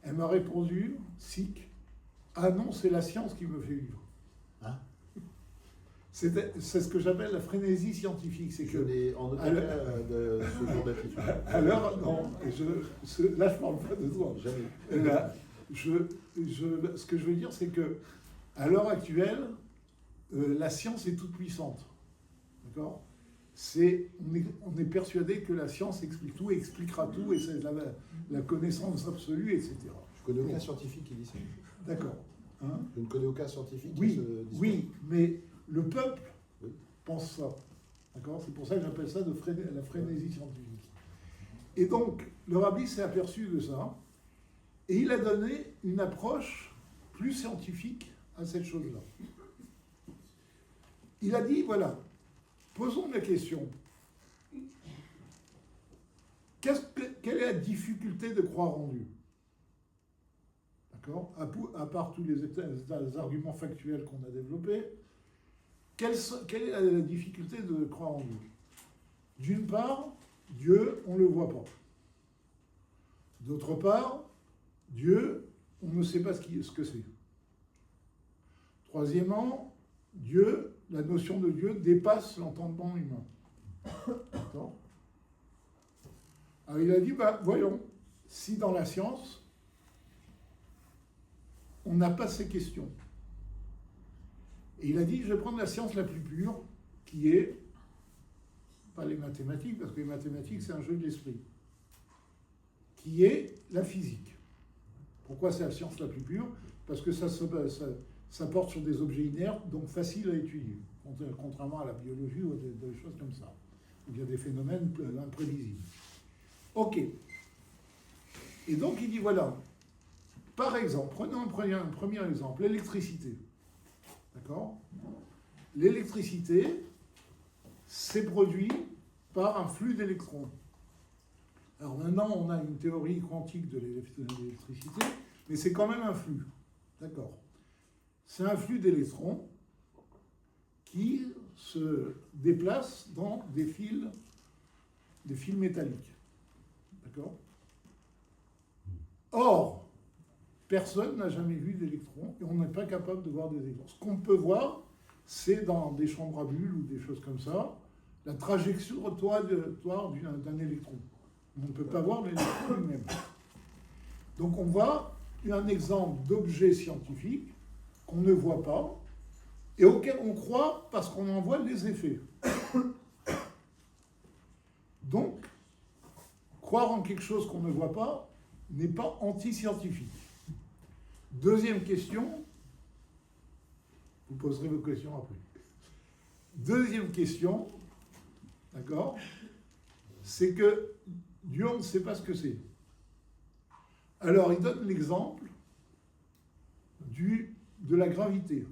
Elle m'a répondu, Sikh, ah non, c'est la science qui me fait vivre. Hein? C'est ce que j'appelle la frénésie scientifique. C'est je que n'ai en aucun cas de ce genre d'attitude. Alors, non, là je ne parle pas de toi. Jamais. Là, ce que je veux dire, c'est que à l'heure actuelle, la science est toute puissante. D'accord? On est persuadé que la science explique tout et expliquera tout, et c'est la connaissance absolue, etc. Je ne connais aucun scientifique qui dit ça. D'accord. Hein? Je ne connais aucun scientifique qui Oui, se dit ça. oui, mais le peuple Oui. pense ça. D'accord? C'est pour ça que j'appelle ça la frénésie scientifique. Et donc, le rabbi s'est aperçu de ça, et il a donné une approche plus scientifique à cette chose-là. Il a dit, voilà, posons la question. Quelle est la difficulté de croire en Dieu? D'accord? d'accord, à part tous les arguments factuels qu'on a développés, quelle est la difficulté de croire en Dieu? D'une part, Dieu, on ne le voit pas. D'autre part, Dieu, on ne sait pas ce que c'est. Troisièmement, Dieu, la notion de Dieu dépasse l'entendement humain. D'accord ? Alors il a dit, voyons, si dans la science, on n'a pas ces questions. Et il a dit, je vais prendre la science la plus pure, qui est, pas les mathématiques, parce que les mathématiques, c'est un jeu de l'esprit, qui est la physique. Pourquoi c'est la science la plus pure? Parce que ça porte sur des objets inertes, donc faciles à étudier, contrairement à la biologie ou des choses comme ça. Il y a des phénomènes imprévisibles. Ok. Et donc il dit, voilà, par exemple, prenons un premier exemple, l'électricité. D'accord? L'électricité, c'est produit par un flux d'électrons. Alors maintenant, on a une théorie quantique de l'électricité, mais c'est quand même un flux. D'accord? C'est un flux d'électrons qui se déplace dans des fils métalliques. D'accord? Or, personne n'a jamais vu d'électrons et on n'est pas capable de voir des électrons. Ce qu'on peut voir, c'est dans des chambres à bulles ou des choses comme ça, la trajectoire d'un électron. On ne peut pas voir l'électron lui-même. Donc on voit un exemple d'objet scientifique qu'on ne voit pas et auquel on croit parce qu'on en voit les effets. Donc, croire en quelque chose qu'on ne voit pas n'est pas anti-scientifique. Deuxième question, vous poserez vos questions après. Deuxième question, d'accord, c'est que Dieu, on ne sait pas ce que c'est. Alors, il donne l'exemple de la gravité.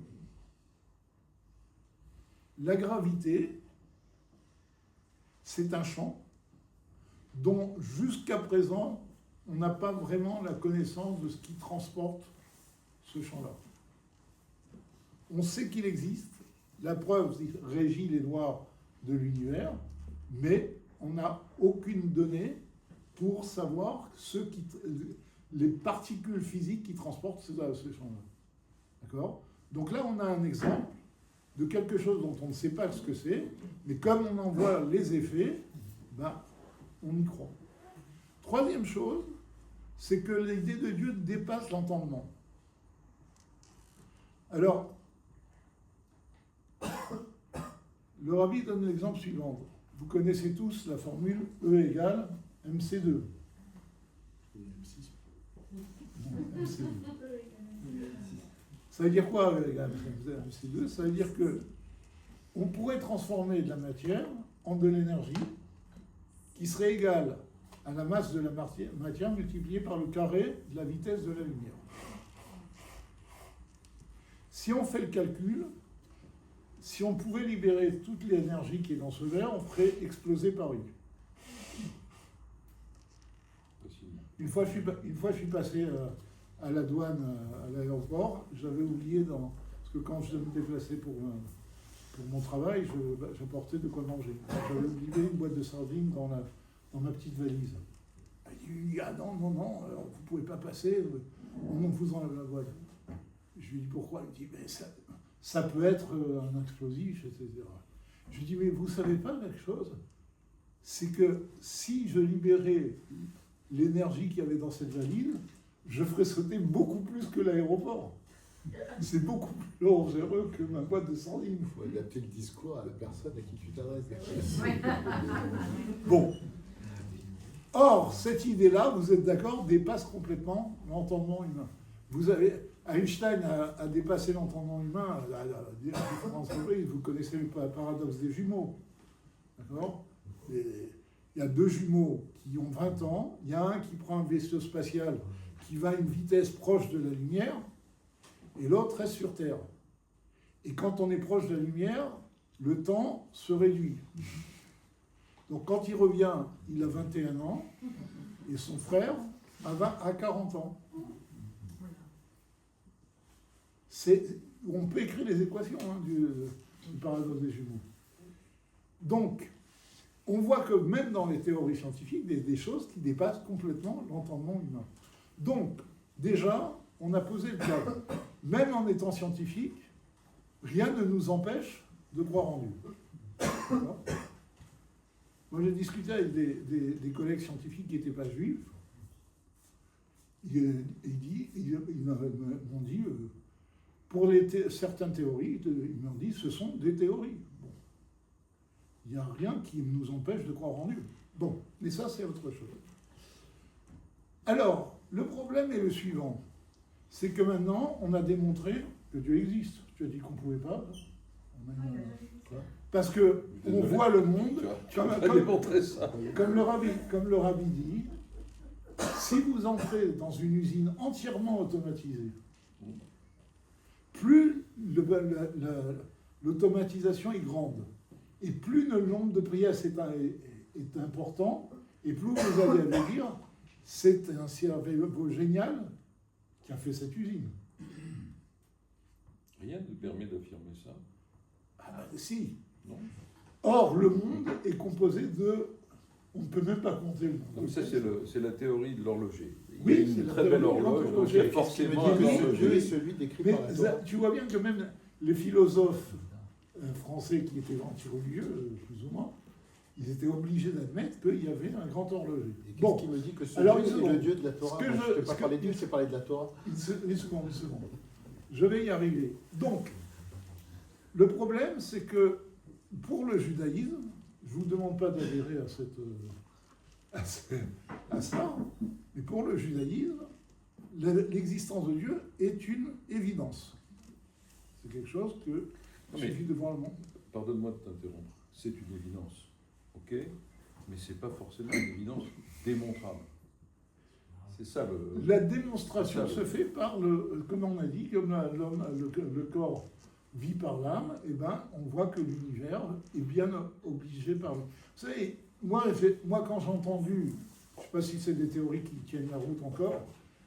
La gravité, c'est un champ dont jusqu'à présent, on n'a pas vraiment la connaissance de ce qui transporte ce champ-là. On sait qu'il existe, la preuve régit les lois de l'univers, mais on n'a aucune donnée pour savoir les particules physiques qui transportent ce champ-là. D'accord ? Donc là, on a un exemple de quelque chose dont on ne sait pas ce que c'est, mais comme on en voit les effets, on y croit. Troisième chose, c'est que l'idée de Dieu dépasse l'entendement. Alors, le rabbi donne l'exemple suivant. Vous connaissez tous la formule E égale MC2. MC2. Ça veut dire quoi, E égale MC2? Ça veut dire que on pourrait transformer de la matière en de l'énergie qui serait égale à la masse de la matière multipliée par le carré de la vitesse de la lumière. Si on fait le calcul, si on pouvait libérer toute l'énergie qui est dans ce verre, on ferait exploser Paris. Une fois, je suis passé à la douane, à l'aéroport, j'avais oublié, parce que quand je me déplaçais pour mon travail, j'apportais de quoi manger. J'avais oublié une boîte de sardines dans ma petite valise. Il dit, ah non, vous ne pouvez pas passer, on vous enlève la boîte. Je lui dis, pourquoi? Il dit, mais ça peut être un explosif, etc. Je lui dis, mais vous ne savez pas quelque chose? C'est que si je libérais l'énergie qu'il y avait dans cette valise, je ferais sauter beaucoup plus que l'aéroport. C'est beaucoup plus dangereux que ma boîte de sardines. Il faut adapter le discours à la personne à qui tu t'adresses. Bon. Or, cette idée-là, vous êtes d'accord, dépasse complètement l'entendement humain. Einstein a dépassé l'entendement humain à différentes reprises. Vous connaissez le paradoxe des jumeaux. D'accord? Il y a deux jumeaux qui ont 20 ans. Il y a un qui prend un vaisseau spatial qui va à une vitesse proche de la lumière et l'autre reste sur Terre. Et quand on est proche de la lumière, le temps se réduit. Donc quand il revient, il a 21 ans et son frère a 40 ans. on peut écrire les équations du paradoxe des jumeaux. Donc, on voit que même dans les théories scientifiques, des choses qui dépassent complètement l'entendement humain. Donc, déjà, on a posé le cadre. Même en étant scientifique, rien ne nous empêche de croire en Dieu. D'accord ? Moi, j'ai discuté avec des collègues scientifiques qui n'étaient pas juifs. Ils m'ont dit, pour certaines théories, ils m'ont dit, ce sont des théories. Bon. Il n'y a rien qui nous empêche de croire en Dieu. Bon, mais ça, c'est autre chose. Alors, le problème est le suivant. C'est que maintenant, on a démontré que Dieu existe. Tu as dit qu'on ne pouvait pas. Parce que on voit le monde comme le rabbi dit, si vous entrez dans une usine entièrement automatisée, plus l'automatisation est grande, et plus le nombre de prières est important, et plus vous allez aller dire, c'est un cerveau génial qui a fait cette usine. Rien ne permet d'affirmer ça. Ah, si. Non. Or, le monde est composé de... On ne peut même pas compter le monde. Donc ça, c'est la théorie de l'horloger. Oui, il y a une très belle horloge, donc il y a forcément un horloger. Dieu est celui décrit par la Torah. Tu vois bien que même les philosophes français qui étaient anti-religieux, plus ou moins, ils étaient obligés d'admettre qu'il y avait un grand horloger. Et qu'est-ce qui me dit que ce alors, Dieu est le Dieu de la Torah? Je ne t'ai pas parlé de Dieu, je t'ai parlé de la Torah. Une seconde. Je vais y arriver. Donc, le problème, c'est que pour le judaïsme, je ne vous demande pas d'adhérer à ça, mais pour le judaïsme, l'existence de Dieu est une évidence. C'est quelque chose que il suffit de voir le monde. Pardonne-moi de t'interrompre. C'est une évidence, ok, mais c'est pas forcément une évidence démontrable. C'est ça le. La démonstration se fait par comme on a dit, comme le corps vit par l'âme, et ben on voit que l'univers est bien obligé par l'âme. Vous savez, moi quand j'ai entendu, je ne sais pas si c'est des théories qui tiennent la route encore,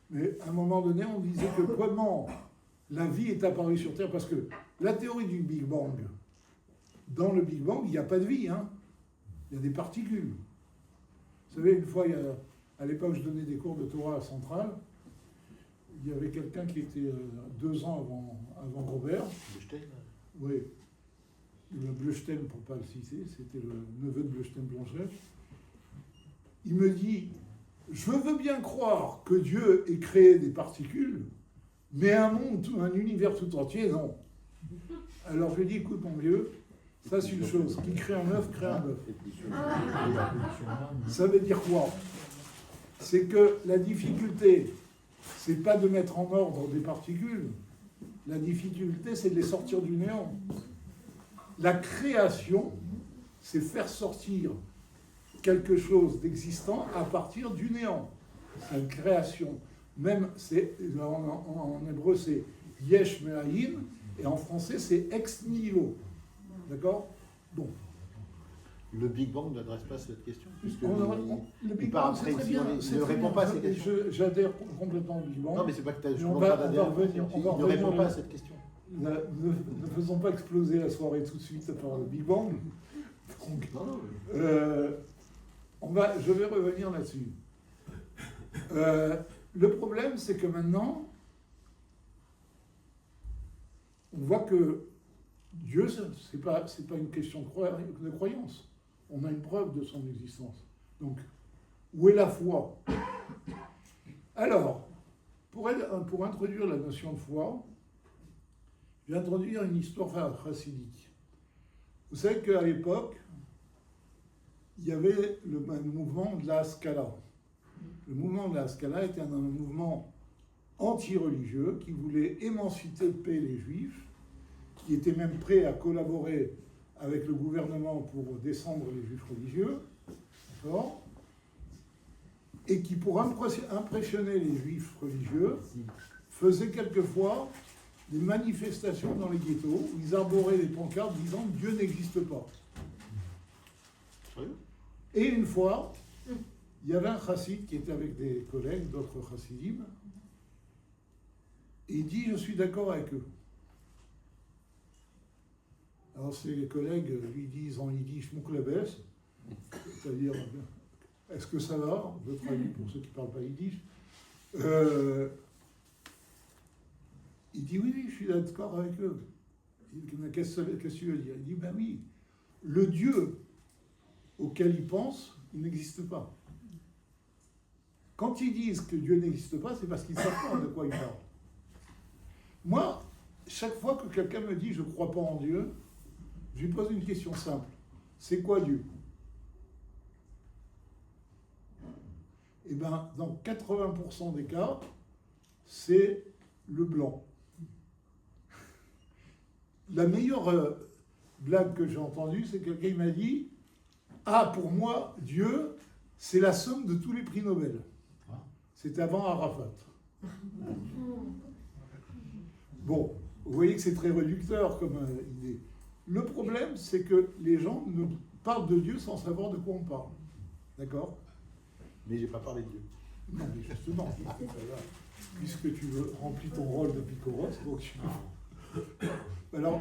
mais à un moment donné, on disait que comment la vie est apparue sur Terre, parce que la théorie du Big Bang, dans le Big Bang, il n'y a pas de vie, hein. Il y a des particules. Vous savez, une fois, à l'époque, je donnais des cours de Torah à Centrale, il y avait quelqu'un qui était 2 ans avant Robert. Bleustein. Oui. Le Bleustein, pour ne pas le citer, c'était le neveu de Bleustein-Blanchet. Il me dit, je veux bien croire que Dieu ait créé des particules, mais un monde, un univers tout entier, non. Alors je lui dis, écoute mon vieux, ça c'est une chose, qui crée un œuf, crée un œuf. Ça veut dire quoi? C'est que la difficulté, c'est pas de mettre en ordre des particules, la difficulté c'est de les sortir du néant. La création, c'est faire sortir quelque chose d'existant à partir du néant. C'est une création. Même, en hébreu, c'est yesh me'ayin, et en français, c'est ex nihilo. D'accord? Bon. Le Big Bang n'adresse pas cette question. Puisque le Big Bang, c'est très bien. Il ne répond pas à cette question. J'adhère complètement au Big Bang. Non, mais c'est pas que je ne on pas va revenir. Il ne répond pas à cette question. Ne faisons pas exploser la soirée tout de suite par le Big Bang. Donc, je vais revenir là-dessus. Le problème, c'est que maintenant, on voit que Dieu, c'est pas une question de croyance. On a une preuve de son existence. Donc, où est la foi? Alors, pour introduire la notion de foi, je vais introduire une histoire chassidique. Vous savez qu'à l'époque, il y avait le mouvement de la Scala. Le mouvement de la Scala était un mouvement anti-religieux qui voulait émanciper les Juifs, qui était même prêt à collaborer avec le gouvernement pour descendre les Juifs religieux, d'accord, et qui, pour impressionner les Juifs religieux, faisait quelquefois des manifestations dans les ghettos où ils arboraient des pancartes disant « Dieu n'existe pas ». Et une fois, il y avait un chassid qui était avec des collègues, d'autres chassidim, et il dit « Je suis d'accord avec eux ». Alors ses collègues lui disent en yiddish Muklebes, c'est-à-dire est-ce que ça va? Je traduis pour ceux qui ne parlent pas yiddish. Il dit oui, je suis d'accord avec eux. Il dit, mais qu'est-ce que tu veux dire? Il dit ben oui, le Dieu auquel ils pensent, il n'existe pas. Quand ils disent que Dieu n'existe pas, c'est parce qu'ils ne savent pas de quoi ils parlent. Moi, chaque fois que quelqu'un me dit je ne crois pas en Dieu, je lui pose une question simple. C'est quoi Dieu? Eh bien, dans 80% des cas, c'est le blanc. La meilleure blague que j'ai entendue, c'est que quelqu'un m'a dit « Ah, pour moi, Dieu, c'est la somme de tous les prix Nobel. » C'était avant Arafat. Bon, vous voyez que c'est très réducteur comme idée. Le problème, c'est que les gens ne parlent de Dieu sans savoir de quoi on parle. D'accord? Mais j'ai pas parlé de Dieu. Non, mais justement, puisque tu remplis ton rôle de Picoros, donc... Alors,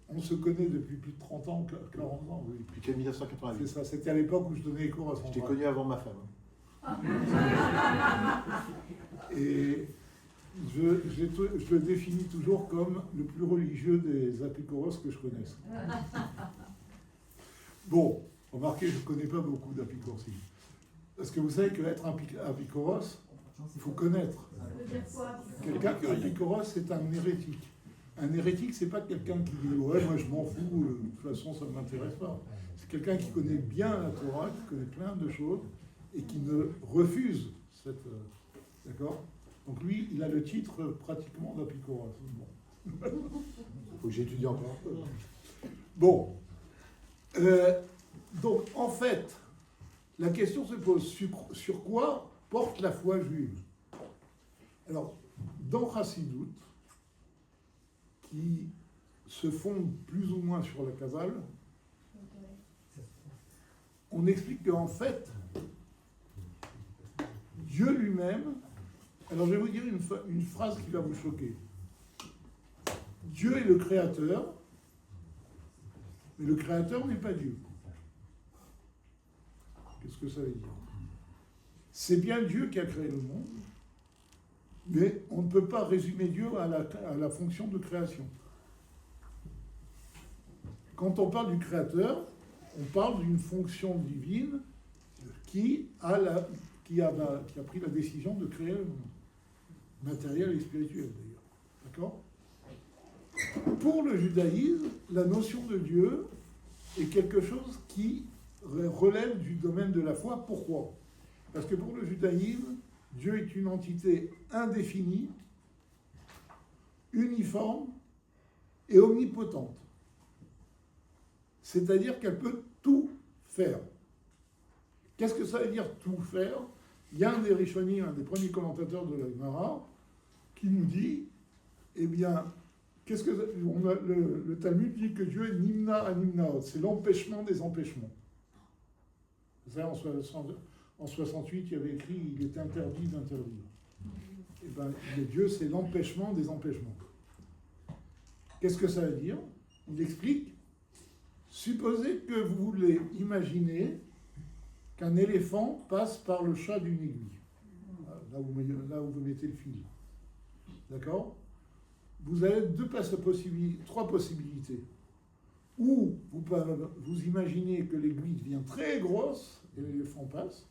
on se connaît depuis plus de 30 ans, 40 ans, oui. Depuis 1988. C'est ça, c'était à l'époque où je donnais les cours à son Je t'ai frère. connu avant ma femme. Et je le définis toujours comme le plus religieux des apicoros que je connaisse. Bon, remarquez, je ne connais pas beaucoup d'apicorsi. Parce que vous savez qu'être un apicoros, il faut connaître. Quelqu'un qui est apicoros, c'est un hérétique. Un hérétique, c'est pas quelqu'un qui dit « Ouais, moi je m'en fous, de toute façon ça ne m'intéresse pas ». C'est quelqu'un qui connaît bien la Torah, qui connaît plein de choses, et qui ne refuse cette... D'accord? Donc lui, il a le titre pratiquement d'apicoros. Bon. Faut que j'étudie encore un peu. Bon. Donc, en fait, la question se pose sur quoi porte la foi juive? Alors, dans Chassidut, qui se fonde plus ou moins sur la Kabbale, on explique qu'en fait, Dieu lui-même, alors je vais vous dire une phrase qui va vous choquer. Dieu est le créateur, mais le créateur n'est pas Dieu. Qu'est-ce que ça veut dire? C'est bien Dieu qui a créé le monde, mais on ne peut pas résumer Dieu à la fonction de création. Quand on parle du créateur, on parle d'une fonction divine qui a pris la décision de créer le monde, matériel et spirituel d'ailleurs. D'accord? Pour le judaïsme, la notion de Dieu est quelque chose qui relève du domaine de la foi. Pourquoi? Parce que pour le judaïsme, Dieu est une entité indéfinie, uniforme et omnipotente. C'est-à-dire qu'elle peut tout faire. Qu'est-ce que ça veut dire tout faire? Il y a un des Rishonim, un des premiers commentateurs de la Gemara, qui nous dit, eh bien, le Talmud dit que Dieu est Nimna Animnaot, c'est l'empêchement des empêchements. Ça, en 68, il y avait écrit, il est interdit d'interdire. Eh bien, Dieu, c'est l'empêchement des empêchements. Qu'est-ce que ça veut dire? Il explique, supposez que vous voulez imaginer qu'un éléphant passe par le chat d'une aiguille, là où vous mettez le fil. D'accord? Vous avez trois possibilités. Ou vous imaginez que l'aiguille devient très grosse et l'éléphant passe,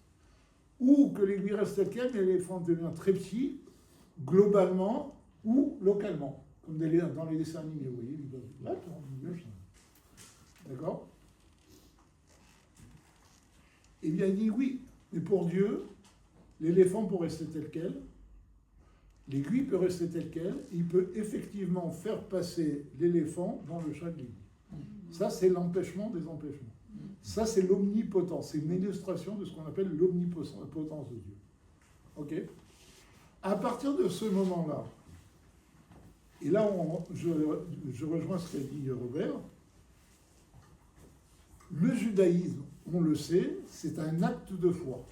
ou que l'aiguille reste telle quelle et l'éléphant devient très petit, globalement ou localement, comme dans les dessins animés, vous voyez. D'accord? Eh bien, il dit oui, mais pour Dieu, l'éléphant peut rester tel quel, l'aiguille peut rester telle quelle, il peut effectivement faire passer l'éléphant dans le chat de l'aiguille. Ça, c'est l'empêchement des empêchements. Ça, c'est l'omnipotence. C'est une illustration de ce qu'on appelle l'omnipotence de Dieu. OK? À partir de ce moment-là, et là, je rejoins ce qu'a dit Robert, le judaïsme, on le sait, c'est un acte de foi.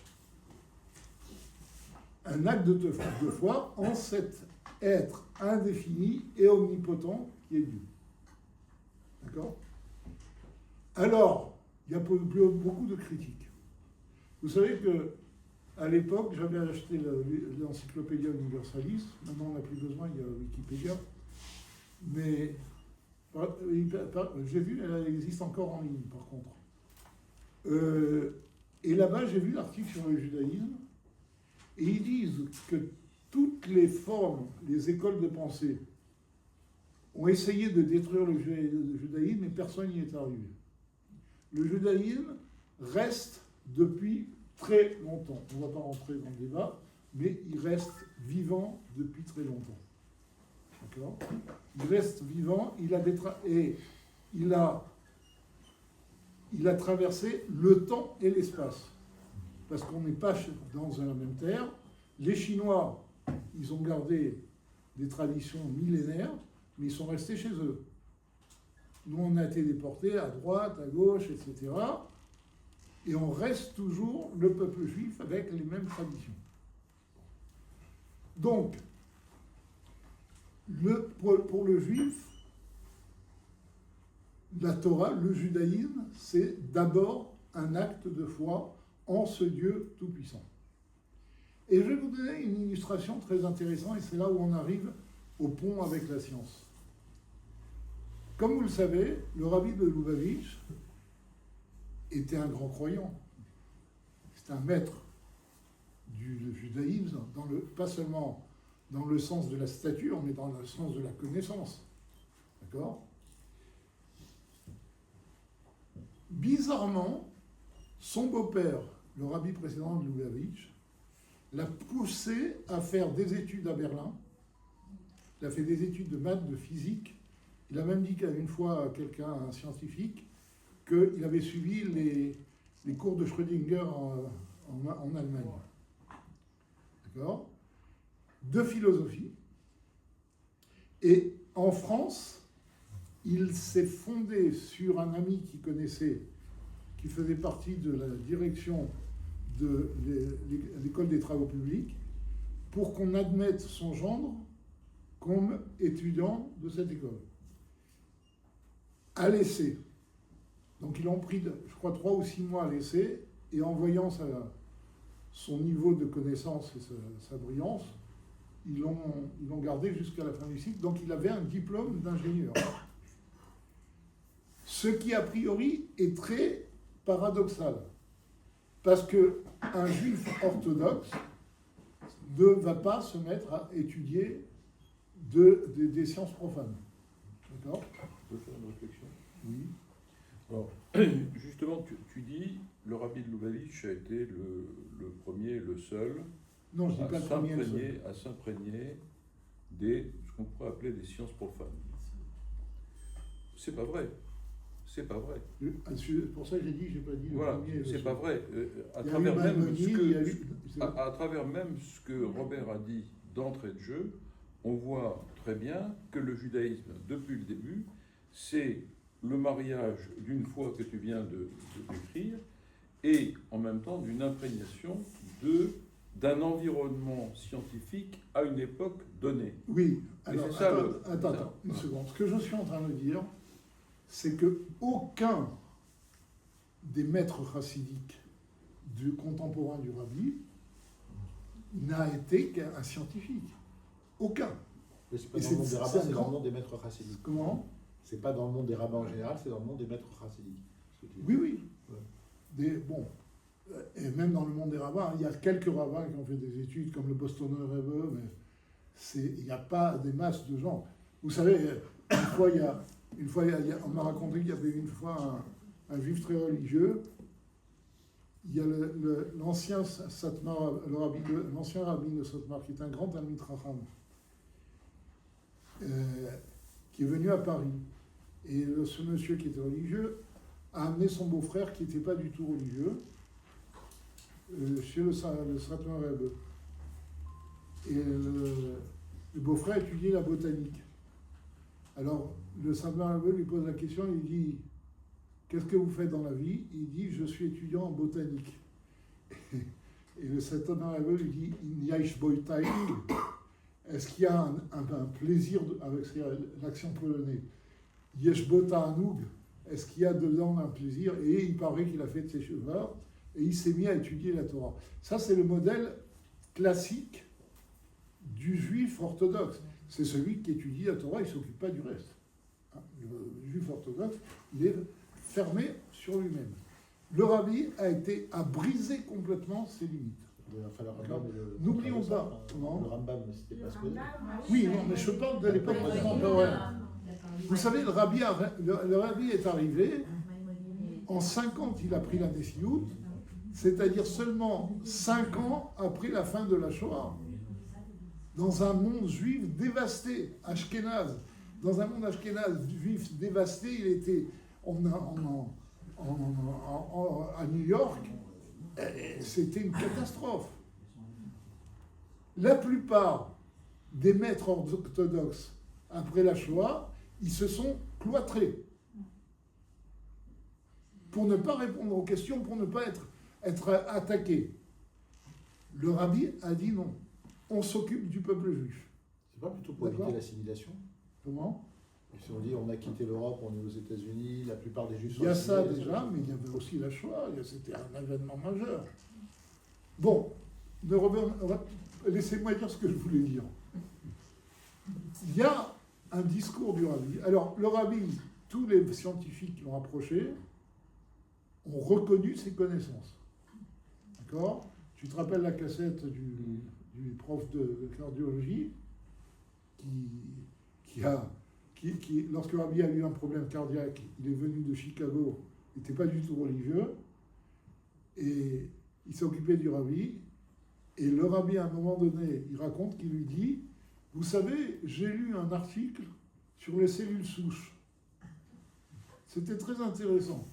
Un acte de foi en cet être indéfini et omnipotent qui est Dieu. D'accord ? D'accord? Alors, il y a beaucoup de critiques. Vous savez que à l'époque, j'avais acheté l'Encyclopédia Universalis. Maintenant, on n'a plus besoin, il y a Wikipédia. Mais j'ai vu, elle existe encore en ligne, par contre. Et là-bas, j'ai vu l'article sur le judaïsme. Et ils disent que toutes les formes, les écoles de pensée, ont essayé de détruire le judaïsme, mais personne n'y est arrivé. Le judaïsme reste depuis très longtemps. On ne va pas rentrer dans le débat, mais il reste vivant depuis très longtemps. D'accord? Il reste vivant, il a traversé le temps et l'espace. Parce qu'on n'est pas dans la même terre. Les Chinois, ils ont gardé des traditions millénaires, mais ils sont restés chez eux. Nous, on a été déportés à droite, à gauche, etc. Et on reste toujours le peuple juif avec les mêmes traditions. Donc, pour le juif, la Torah, le judaïsme, c'est d'abord un acte de foi en ce Dieu tout-puissant. Et je vais vous donner une illustration très intéressante, et c'est là où on arrive au pont avec la science. Comme vous le savez, le rabbi de Lubavitch était un grand croyant. C'est un maître du judaïsme, pas seulement dans le sens de la stature, mais dans le sens de la connaissance. D'accord? Bizarrement, son beau-père, le rabbi précédent de Lubavitch, l'a poussé à faire des études à Berlin. Il a fait des études de maths, de physique. Il a même dit qu'une fois à quelqu'un, un scientifique, qu'il avait suivi les cours de Schrödinger en Allemagne. D'accord? De philosophie. Et en France, il s'est fondé sur un ami qu'il connaissait, qui faisait partie de la direction de l'école des travaux publics, pour qu'on admette son gendre comme étudiant de cette école. À l'essai. Donc ils l'ont pris, je crois, 3 ou 6 mois à l'essai, et en voyant son niveau de connaissance et sa brillance, ils l'ont gardé jusqu'à la fin du cycle. Donc il avait un diplôme d'ingénieur. Ce qui, a priori, est très paradoxal. Parce qu'un juif orthodoxe ne va pas se mettre à étudier des sciences profanes. D'accord? Je peux faire une réflexion? Oui. Alors, justement, tu dis, le rabbi de Lubavitch a été le premier, le seul, Non, je dis pas le premier. à s'imprégner ce qu'on pourrait appeler des sciences profanes. C'est pas vrai. C'est pas vrai. Pour ça que j'ai dit, j'ai pas dit le voilà, premier. c'est pas vrai. À travers même ce que Robert a dit d'entrée de jeu, on voit très bien que le judaïsme, depuis le début, c'est le mariage d'une foi que tu viens de décrire et en même temps d'une imprégnation d'un environnement scientifique à une époque donnée. Oui, et alors c'est ça attends, une seconde. Ce que je suis en train de dire, c'est que aucun des maîtres chassidiques du contemporain du rabbi n'a été qu'un scientifique. Aucun. Mais c'est pas dans le monde des rabbins, c'est dans le monde des maîtres chassidiques. Comment? C'est pas dans le monde des rabbins en général, c'est dans le monde des maîtres chassidiques. Oui. Ouais. Et même dans le monde des rabbins, il y a quelques rabbins qui ont fait des études, comme le Bostoner Rebbe, mais il n'y a pas des masses de gens. Vous savez, une fois, on m'a raconté qu'il y avait une fois un juif très religieux. Il y a l'ancien rabbi de Satmar, qui est un grand ami de Chacham, qui est venu à Paris. Et ce monsieur qui était religieux a amené son beau-frère, qui n'était pas du tout religieux, chez le Satmar Rebbe. Et le beau-frère étudiait la botanique. Alors, le Satmar Rebbe lui pose la question, il dit « Qu'est-ce que vous faites dans la vie ?» Il dit « Je suis étudiant en botanique. » Et le Satmar Rebbe lui dit « Niaish boitai » Est-ce qu'il y a un plaisir avec l'accent polonais? Yeshbota Anoug, est-ce qu'il y a dedans un plaisir? Et il paraît qu'il a fait de ses cheveux et il s'est mis à étudier la Torah. Ça, c'est le modèle classique du juif orthodoxe. C'est celui qui étudie la Torah, il ne s'occupe pas du reste. Le juif orthodoxe, il est fermé sur lui-même. Le rabbi a brisé complètement ses limites. N'oublions pas. Le Rambam, c'était pas ce que. Oui, non, mais je parle de l'époque contemporaine. Vous savez, le rabbi est arrivé, en 50, il a pris la Nessiout, c'est-à-dire seulement 5 ans après la fin de la Shoah. Dans un monde juif dévasté, Ashkénaze, dans un monde ashkénaze juif dévasté, il était à New York, c'était une catastrophe. La plupart des maîtres orthodoxes, après la Shoah, ils se sont cloîtrés pour ne pas répondre aux questions, pour ne pas être attaqués. Le rabbi a dit non, on s'occupe du peuple juif. C'est pas plutôt pour éviter l'assimilation? Comment? Si on dit on a quitté l'Europe, on est aux États-Unis, la plupart des Juifs sont. Il y a ça déjà, mais il y avait aussi la Shoah, c'était un événement majeur. Bon, laissez-moi dire ce que je voulais dire. Il y a un discours du rabbi. Alors, le rabbi, tous les scientifiques qui l'ont approché ont reconnu ses connaissances. D'accord? Tu te rappelles la cassette du prof de cardiologie qui, lorsque le rabbi a eu un problème cardiaque, il est venu de Chicago, il n'était pas du tout religieux, et il s'est occupé du rabbi, et le rabbi, à un moment donné, il raconte qu'il lui dit, vous savez, j'ai lu un article sur les cellules souches. C'était très intéressant.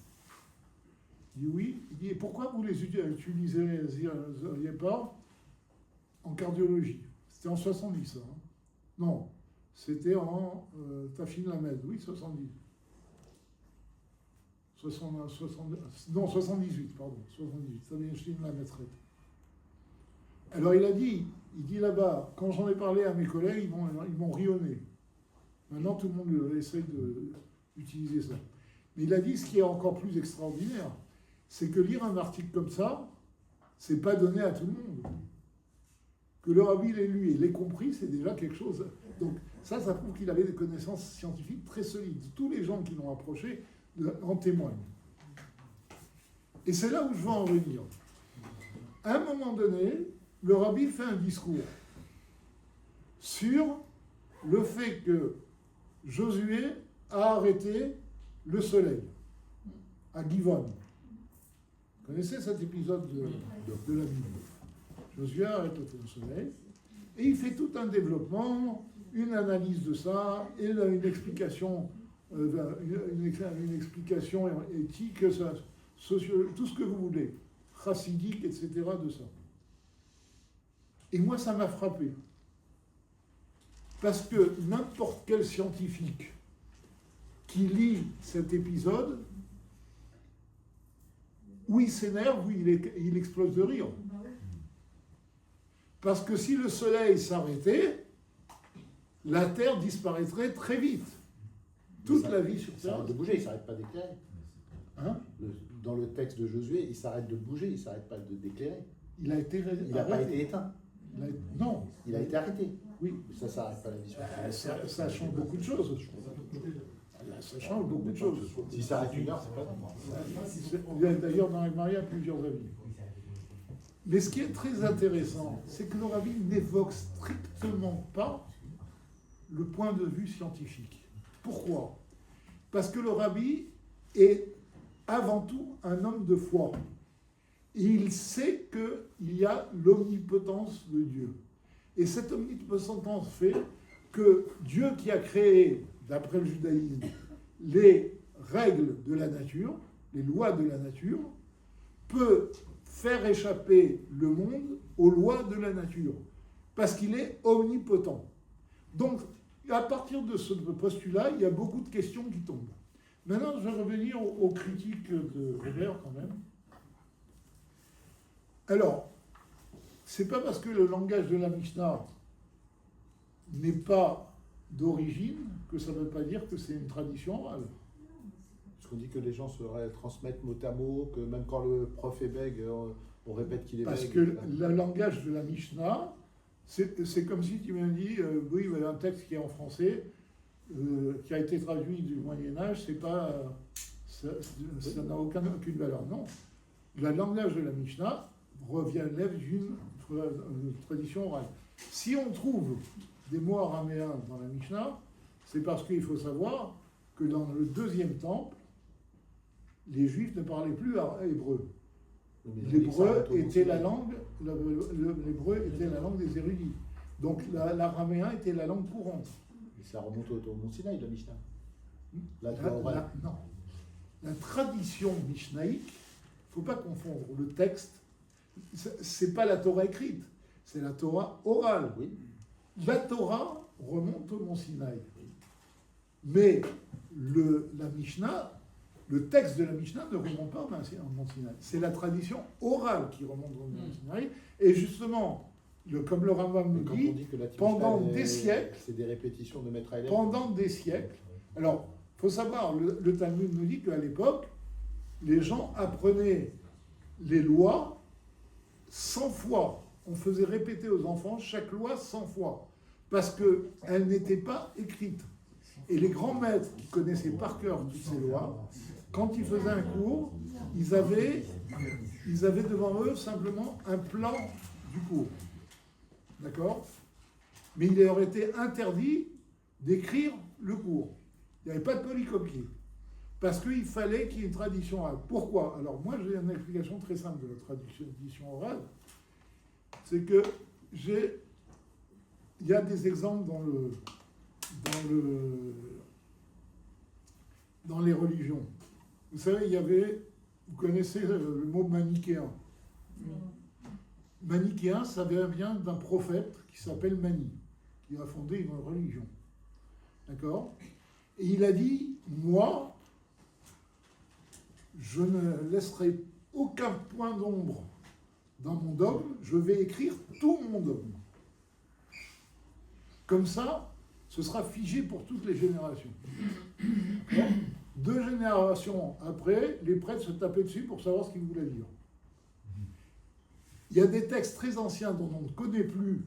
Il dit oui, il dit, et pourquoi vous les utilisez pas en cardiologie? C'était en 70, ça. Hein. Non. C'était en Tafin Lamed, oui, 70. 78, pardon, 78, Tafin Lamed. Alors il dit là-bas, quand j'en ai parlé à mes collègues, ils m'ont rionné. Maintenant, tout le monde essaye d'utiliser ça. Mais il a dit, ce qui est encore plus extraordinaire, c'est que lire un article comme ça, c'est pas donné à tout le monde. Que le rabbi l'ait lu et l'ait compris, c'est déjà quelque chose. Donc ça prouve qu'il avait des connaissances scientifiques très solides. Tous les gens qui l'ont approché en témoignent. Et c'est là où je veux en venir. À un moment donné, le rabbi fait un discours sur le fait que Josué a arrêté le soleil à Givon. Vous connaissez cet épisode de la Bible? Josué arrête le soleil et il fait tout un développement, une analyse de ça et une explication, une explication éthique, sociologique, tout ce que vous voulez, chassidique, etc. de ça. Et moi, ça m'a frappé. Parce que n'importe quel scientifique qui lit cet épisode, ou il s'énerve, ou il explose de rire. Parce que si le soleil s'arrêtait, la Terre disparaîtrait très vite. Toute la vie sur Terre. Il s'arrête de bouger, il ne s'arrête pas d'éclairer. Hein? Dans le texte de Josué, il s'arrête de bouger, il ne s'arrête pas d'éclairer. Il n'a pas été éteint. Non. Il a été arrêté. Oui. Ça s'arrête pas la vie sur Terre. Ça change beaucoup de choses. Ça change beaucoup de choses. S'il s'arrête 1 heure, c'est pas normal. Il y a d'ailleurs dans les mariages plusieurs avis. Mais ce qui est très intéressant, c'est que le rabbi n'évoque strictement pas le point de vue scientifique. Pourquoi? Parce que le rabbi est avant tout un homme de foi. Et il sait qu'il y a l'omnipotence de Dieu. Et cette omnipotence fait que Dieu qui a créé, d'après le judaïsme, les règles de la nature, les lois de la nature, peut faire échapper le monde aux lois de la nature, parce qu'il est omnipotent. Donc, à partir de ce postulat, il y a beaucoup de questions qui tombent. Maintenant, je vais revenir aux critiques de Weber, quand même. Alors, c'est pas parce que le langage de la Mishnah n'est pas d'origine que ça ne veut pas dire que c'est une tradition orale. Parce qu'on dit que les gens se transmettent mot à mot, que même quand le prof est bègue, on répète qu'il est bègue. Parce que le langage de la Mishnah, c'est comme si tu me dis, oui, il y a un texte qui est en français, qui a été traduit du Moyen-Âge, c'est pas, ça n'a aucune valeur. Non. Le langage de la Mishnah relève d'une tradition orale. Si on trouve des mots araméens dans la Mishnah, c'est parce qu'il faut savoir que dans le deuxième temple, les Juifs ne parlaient plus hébreu. L'hébreu était la langue, l'hébreu était la langue des érudits. Donc l'araméen était la langue courante. Et ça remonte au Mont Sinaï, la Mishnah. Non. La tradition mishnaïque, il ne faut pas confondre le texte. C'est pas la Torah écrite, c'est la Torah orale. Oui. La Torah remonte au Mont Sinaï. Mais la Mishnah, le texte de la Mishnah ne remonte pas au Mont Sinaï. C'est la tradition orale qui remonte au Mont Sinaï. Et justement, comme le Rambam nous dit, pendant des siècles, c'est des répétitions de maître à élève. Pendant des siècles. Alors, il faut savoir, le Talmud nous dit qu'à l'époque, les gens apprenaient les lois 100 fois. On faisait répéter aux enfants chaque loi 100 fois. Parce qu'elles n'étaient pas écrites. Et les grands maîtres qui connaissaient par cœur toutes ces lois, quand ils faisaient un cours, ils avaient devant eux simplement un plan du cours. D'accord ? Mais il leur était interdit d'écrire le cours. Il n'y avait pas de polycopier. Parce qu'il fallait qu'il y ait une tradition orale. Pourquoi ? Alors moi, j'ai une explication très simple de la tradition orale. C'est que il y a des exemples dans les religions. Vous savez, vous connaissez le mot manichéen. Manichéen, ça vient d'un prophète qui s'appelle Mani, qui a fondé une religion. D'accord ? Et il a dit, moi, je ne laisserai aucun point d'ombre dans mon dogme, je vais écrire tout mon dogme. Comme ça, ce sera figé pour toutes les générations. D'accord ? 2 générations après, les prêtres se tapaient dessus pour savoir ce qu'il voulait dire. Il y a des textes très anciens dont on ne connaît plus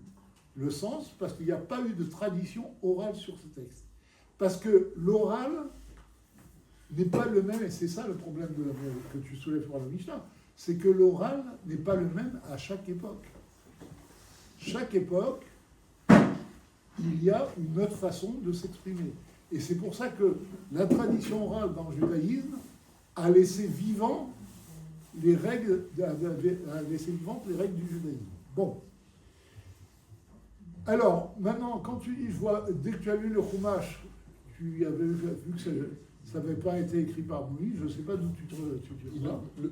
le sens parce qu'il n'y a pas eu de tradition orale sur ce texte. Parce que l'oral n'est pas le même, et c'est ça le problème que tu soulèves sur la Mishnah, c'est que l'oral n'est pas le même à chaque époque. Chaque époque, il y a une autre façon de s'exprimer. Et c'est pour ça que la tradition orale dans le judaïsme a laissé vivantes les règles du judaïsme. Bon. Alors, maintenant, quand tu dis, dès que tu as lu le Chumash, tu avais vu que ça n'avait pas été écrit par Moïse, je ne sais pas d'où tu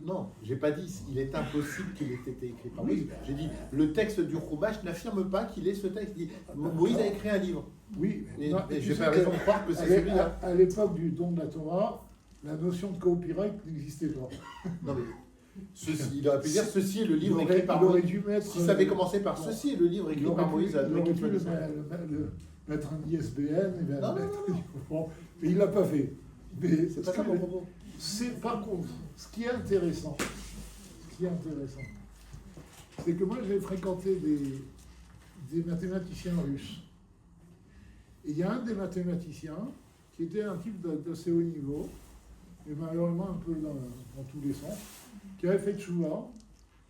Non, j'ai pas dit il est impossible qu'il ait été écrit par Moïse. J'ai dit le texte du Chumash n'affirme pas qu'il est ce texte. Moïse a écrit un livre. Oui, et je n'ai pas raison de croire que c'est celui-là. À l'époque du don de la Torah, la notion de copyright n'existait pas. Non mais il aurait pu dire ceci est le livre écrit par Moïse. Si ça avait commencé par ceci est le livre écrit par Moïse, il aurait dû mettre un ISBN, mais il ne l'a pas fait. Mais c'est pas ça mon propos. Par contre, ce qui est intéressant, c'est que moi j'ai fréquenté des mathématiciens russes. Et il y a un des mathématiciens qui était un type d'assez haut niveau, et malheureusement un peu dans tous les sens, qui avait fait tchouva.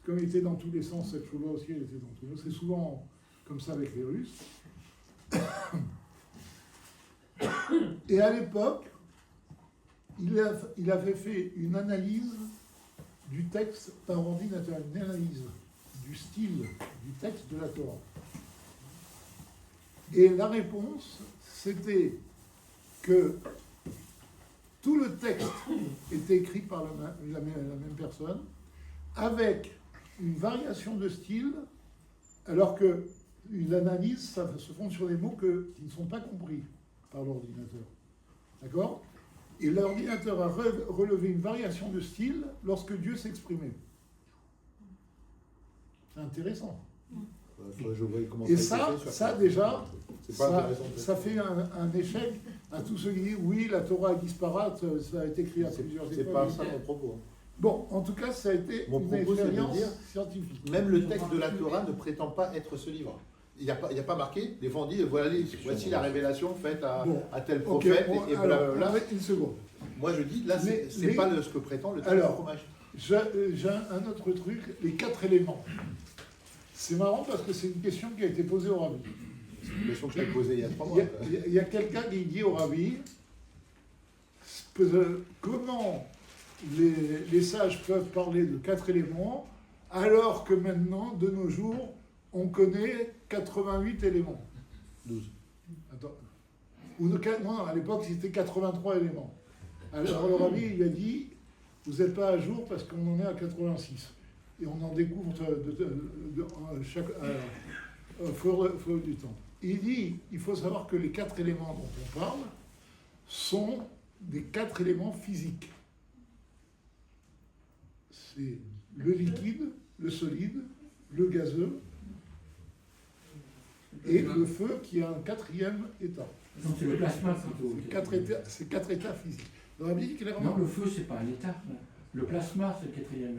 Comme il était dans tous les sens, cette tchouva aussi, elle était dans tous les sens. C'est souvent comme ça avec les Russes. Et à l'époque, il avait fait une analyse du texte par ordinateur, une analyse du style du texte de la Torah. Et la réponse, c'était que tout le texte était écrit par la même personne, avec une variation de style, alors qu'une analyse, ça se fonde sur des mots qui ne sont pas compris par l'ordinateur. D'accord ? Et l'ordinateur a relevé une variation de style lorsque Dieu s'exprimait. C'est intéressant. Je vois comment et ça déjà, C'est pas intéressant. ça fait un échec à tous ceux qui disent oui, la Torah est disparate, ça a été écrit à plusieurs C'est époques. pas ça mon propos. Bon, en tout cas, ça a été Mon une propos, c'est de expérience dire- scientifique. Même le texte de la Torah ne prétend pas être ce livre. Il n'y a pas marqué. Des fois on dit voici la révélation faite Bon. à tel Ok, prophète et alors, blablabla. arrête une seconde. Moi je dis là Mais- c'est pas ce que prétend le texte Alors, du fromage. J'ai un autre truc, les 4 éléments. C'est marrant parce que c'est une question qui a été posée au rabbi. C'est une question que je t'ai posée il y a 3 Il mois. y a, il y a quelqu'un qui dit au rabbi comment les sages peuvent parler de 4 éléments alors que maintenant, de nos jours, on connaît 88 éléments. 12. Attends. Non, à l'époque, c'était 83 éléments. Alors le rabbi il a dit, vous n'êtes pas à jour parce qu'on en est à 86. Et on en découvre au fur du temps. Il dit, il faut savoir que les 4 éléments dont on parle sont des 4 éléments physiques. C'est le liquide, le solide, le gazeux et le feu qui a un 4e état. Donc c'est le plasma plutôt. C'est 4 états physiques. Le rabbi dit clairement. Non, le feu, c'est pas un état. Le plasma, c'est le quatrième.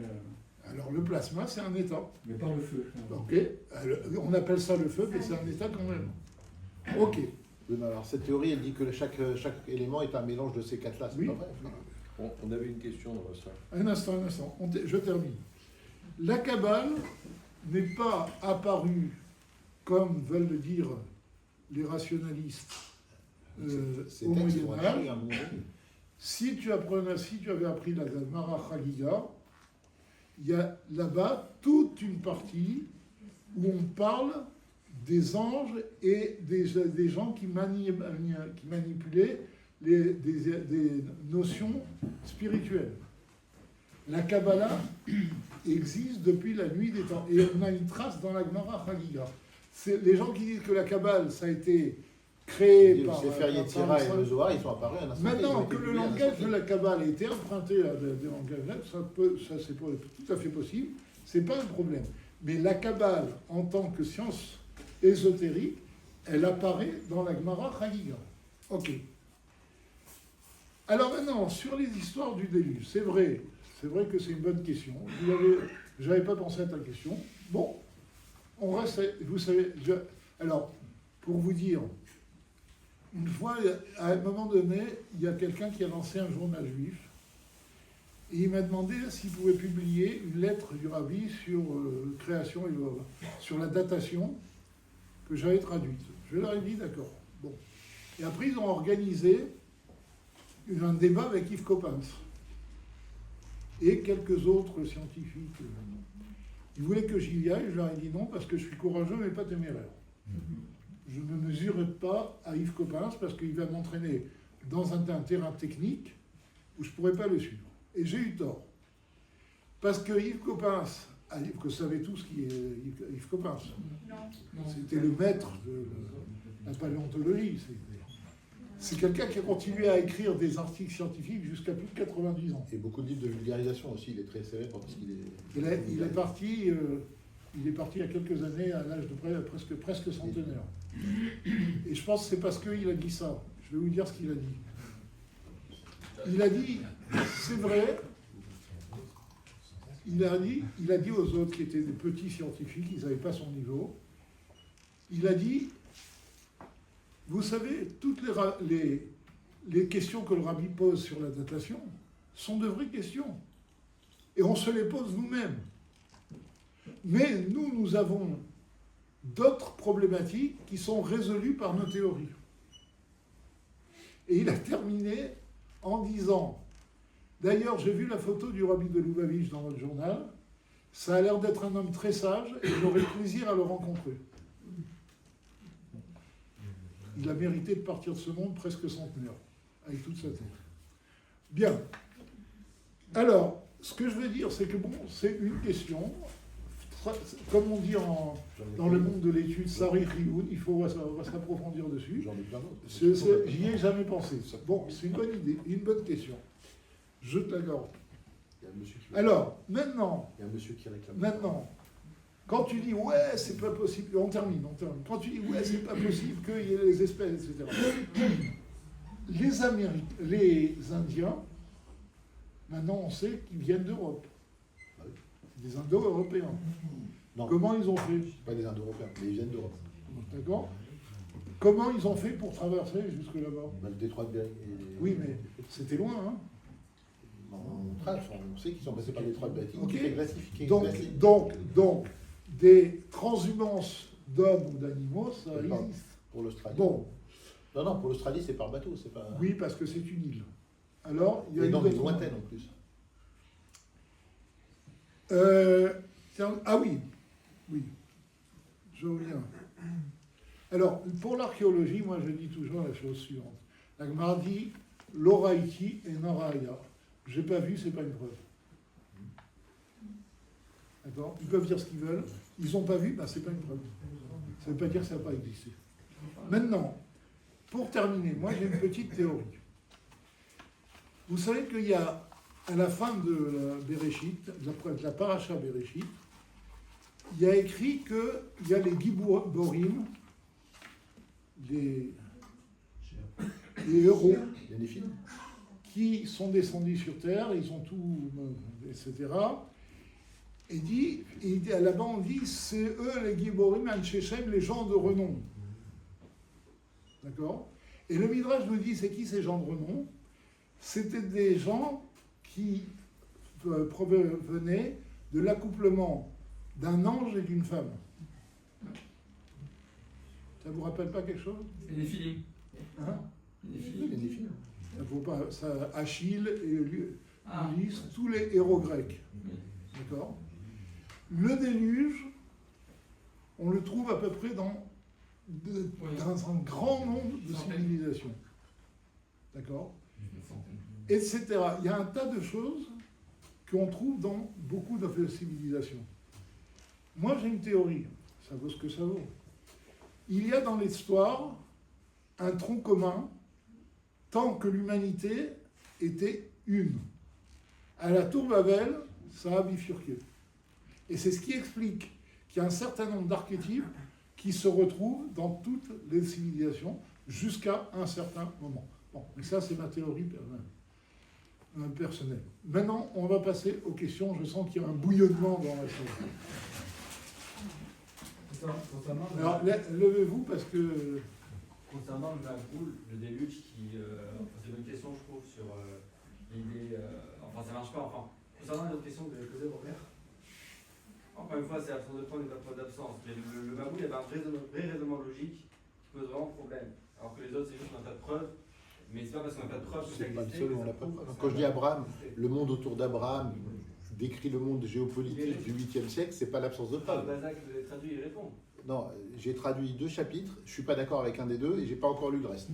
Alors le plasma, c'est un état. Mais pas le feu. Ok. On appelle ça le feu, mais c'est un état quand même. Ok. Oui, mais alors cette théorie elle dit que chaque élément est un mélange de ces 4-là. C'est Oui. pas vrai. On avait une question dans ça. Un instant. Je termine. La Kabbale n'est pas apparue, comme veulent le dire les rationalistes Ces au textes vont Moyen apparu Âge. à un moment donné. Si tu avais appris la Gemara Chagiga, il y a là-bas toute une partie où on parle des anges et des gens qui manipulaient des notions spirituelles. La Kabbalah existe depuis la nuit des temps. Et on a une trace dans la Gemara Chagiga. Les gens qui disent que la Kabbale, ça a été créé Les par... Sefer Yetzira et le Zohar, ils sont apparus à un instant. Maintenant ils ont que été le publiés à un langage instant. de la Kabbale a été emprunté à des langages là, ça c'est tout à fait possible, c'est pas un problème. Mais la Kabbale, en tant que science ésotérique, elle apparaît dans la Gemara Chagiga. Ok. Alors maintenant, sur les histoires du déluge, c'est vrai que c'est une bonne question. Je n'avais pas pensé à ta question. Bon, on reste, vous savez, alors, pour vous dire, une fois, à un moment donné, il y a quelqu'un qui a lancé un journal juif, et il m'a demandé s'il pouvait publier une lettre du rabbi sur création et sur la datation que j'avais traduite. Je leur ai dit d'accord. Bon. Et après, ils ont organisé un débat avec Yves Coppens et quelques autres scientifiques. Ils voulaient que j'y aille, je leur ai dit non parce que je suis courageux mais pas téméraire. Je ne mesure pas à Yves Coppens parce qu'il va m'entraîner dans un terrain technique où je ne pourrais pas le suivre. Et j'ai eu tort. Parce que Yves Coppens, vous savez tous qui est Yves Coppens. C'était le maître de la paléontologie. C'est quelqu'un qui a continué à écrire des articles scientifiques jusqu'à plus de 90 ans. Et beaucoup de livres de vulgarisation aussi, il est très sévère parce qu'il est... Il est parti il y a quelques années à l'âge de presque centenaire. Et je pense que c'est parce qu'il a dit ça. Je vais vous dire ce qu'il a dit. Il a dit, c'est vrai, il a dit aux autres qui étaient des petits scientifiques, ils n'avaient pas son niveau, il a dit, vous savez, toutes les questions que le rabbi pose sur la datation sont de vraies questions. Et on se les pose nous-mêmes. Mais nous avons d'autres problématiques qui sont résolues par nos théories. Et il a terminé en disant, d'ailleurs j'ai vu la photo du rabbi de Lubavitch dans votre journal, ça a l'air d'être un homme très sage et j'aurai plaisir à le rencontrer. Il a mérité de partir de ce monde presque centenaire, avec toute sa tête. Bien. Alors, ce que je veux dire, c'est que bon, c'est une question, comme on dit dans le monde de l'étude, Sari Rioun, on va s'approfondir dessus. J'en ai plein d'autres. J'y ai jamais pensé. Bon, c'est une bonne idée, une bonne question. Je te l'accorde. Il y a un monsieur qui... Alors, maintenant, Il y a un monsieur qui réclame. maintenant, Quand tu dis ouais, c'est pas possible, on termine. Quand tu dis ouais, c'est pas possible qu'il y ait les espèces, etc. Les Indiens, maintenant on sait qu'ils viennent d'Europe. C'est des Indo-Européens. Non, Comment ils ont fait? pas des Indo-Européens, mais ils viennent d'Europe. D'accord? Comment ils ont fait pour traverser jusque là-bas? Le détroit de Bering. Oui, mais c'était loin, hein? On sait qu'ils sont passés par le détroit de Bering, Ok. qui est glacifié. Donc, des transhumances d'hommes ou d'animaux, ça C'est pas- existe. Pour l'Australie. Bon, Non, pour l'Australie, c'est par bateau, c'est pas. oui, parce que c'est une île. Alors, il y a Et une non, mais autre- lointaine en plus. Ah oui, je reviens. Alors, pour l'archéologie, moi je dis toujours la chose suivante. La Gemara dit l'oraïti et naraya. J'ai pas vu, c'est pas une preuve. D'accord? Ils peuvent dire ce qu'ils veulent. Ils n'ont pas vu, ben c'est pas une preuve. Ça ne veut pas dire que ça n'a pas existé. Maintenant, pour terminer, moi j'ai une petite théorie. Vous savez qu'il y a, à la fin de la Bereshit, de la paracha Bereshit, il y a écrit qu'il y a les Giborim, les héros, Il y a des films. qui sont descendus sur terre, ils ont tout, etc. Et là-bas on dit, c'est eux les Giborim, Anshechem, les gens de renom. D'accord? Et le Midrash nous dit, c'est qui ces gens de renom? C'était des gens qui provenaient de l'accouplement d'un ange et d'une femme. Ça vous rappelle pas quelque chose? C'est des films. Hein? Des Il y a des films. Ça vaut pas, ça, Achille et Ah. Ulysse, tous les héros grecs. D'accord? Le déluge, on le trouve à peu près dans un grand nombre de civilisations. D'accord? Etc. Il y a un tas de choses qu'on trouve dans beaucoup de civilisations. Moi, j'ai une théorie. Ça vaut ce que ça vaut. Il y a dans l'histoire un tronc commun tant que l'humanité était une. À la tour Babel, ça a bifurqué. Et c'est ce qui explique qu'il y a un certain nombre d'archétypes qui se retrouvent dans toutes les civilisations jusqu'à un certain moment. Bon, mais ça, c'est ma théorie personnelle. Maintenant, on va passer aux questions. Je sens qu'il y a un bouillonnement dans la chose. Alors, levez-vous parce que... Concernant le Magoul, le déluge, c'est une question, je trouve, sur l'idée. Enfin, ça marche pas. Enfin, concernant les autres questions que vous avez posées, Robert, encore une fois, c'est l'absence de preuve et la preuve d'absence. Mais le Magoul, il y avait un vrai raisonnement logique qui pose vraiment problème. Alors que les autres, c'est juste qu'on n'a pas de preuves. Mais c'est pas parce qu'on n'a pas de preuves que ça C'est pas le existait. seul où on n'a pas de preuve. Quand je dis Abraham, le monde autour d'Abraham décrit le monde géopolitique du 8e siècle, c'est pas l'absence de preuve. Bazac, vous avez traduit, il répond. Non, j'ai traduit 2 chapitres, je suis pas d'accord avec un des 2 et j'ai pas encore lu le reste.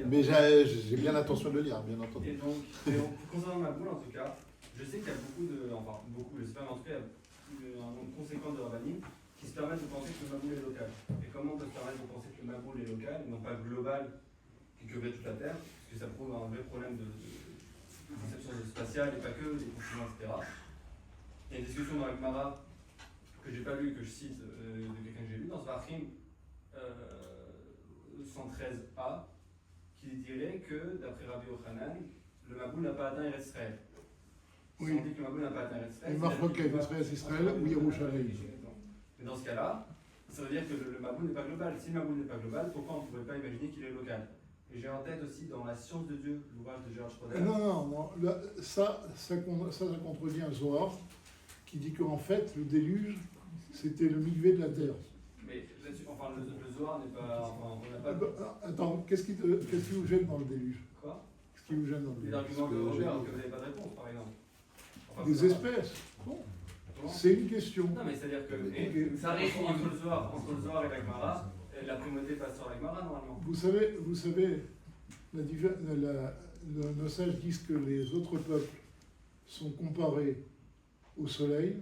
Mais j'ai bien l'intention de le lire, bien entendu. Et donc, concernant ma boule, en tout cas, je sais qu'il y a beaucoup, je sais pas, mais en tout cas, il y a un nombre conséquent de rabbinim qui se permettent de penser que le Maboul est local. Et comment on peut se permettre de penser que le Maboul est local, et non pas global, qui couvrait toute la Terre, parce que ça prouve un vrai problème de conception spatiale, et pas que, des continents, etc. Il y a une discussion dans la Gemara que j'ai pas lu, que je cite de quelqu'un que j'ai lu, dans Zvachim 113a, qui dirait que, d'après Rabbi Yochanan, le Maboul n'a pas atteint Eretz Israël. Si Oui. on dit que le Maboul n'a pas atteint Eretz Israël, Il marque lequel, Israël ou Yerushalayim. mais dans ce cas-là, ça veut dire que le Maboul n'est pas global. Si le Maboul n'est pas global, pourquoi on ne pourrait pas imaginer qu'il est local? Et j'ai en tête aussi dans La science de Dieu, l'ouvrage de George Schroeder. Non. Ça contredit un Zohar qui dit qu'en fait, le déluge, c'était le mikvé de la terre. Mais là-dessus, enfin, le Zohar n'est pas. Enfin, on n'a pas. Attends, qu'est-ce qui vous gêne dans le déluge? Quoi? Qu'est-ce qui vous gêne dans le Les déluge? arguments de Robert, que vous n'avez pas de réponse, par exemple. Enfin, Des espèces. Bon, Comment? c'est une question. Non, mais c'est-à-dire que. Ok. Ça arrive entre le Zohar et la Gemara, la primauté passe sur la Gemara, normalement. Vous savez, nos sages disent que les autres peuples sont comparés au soleil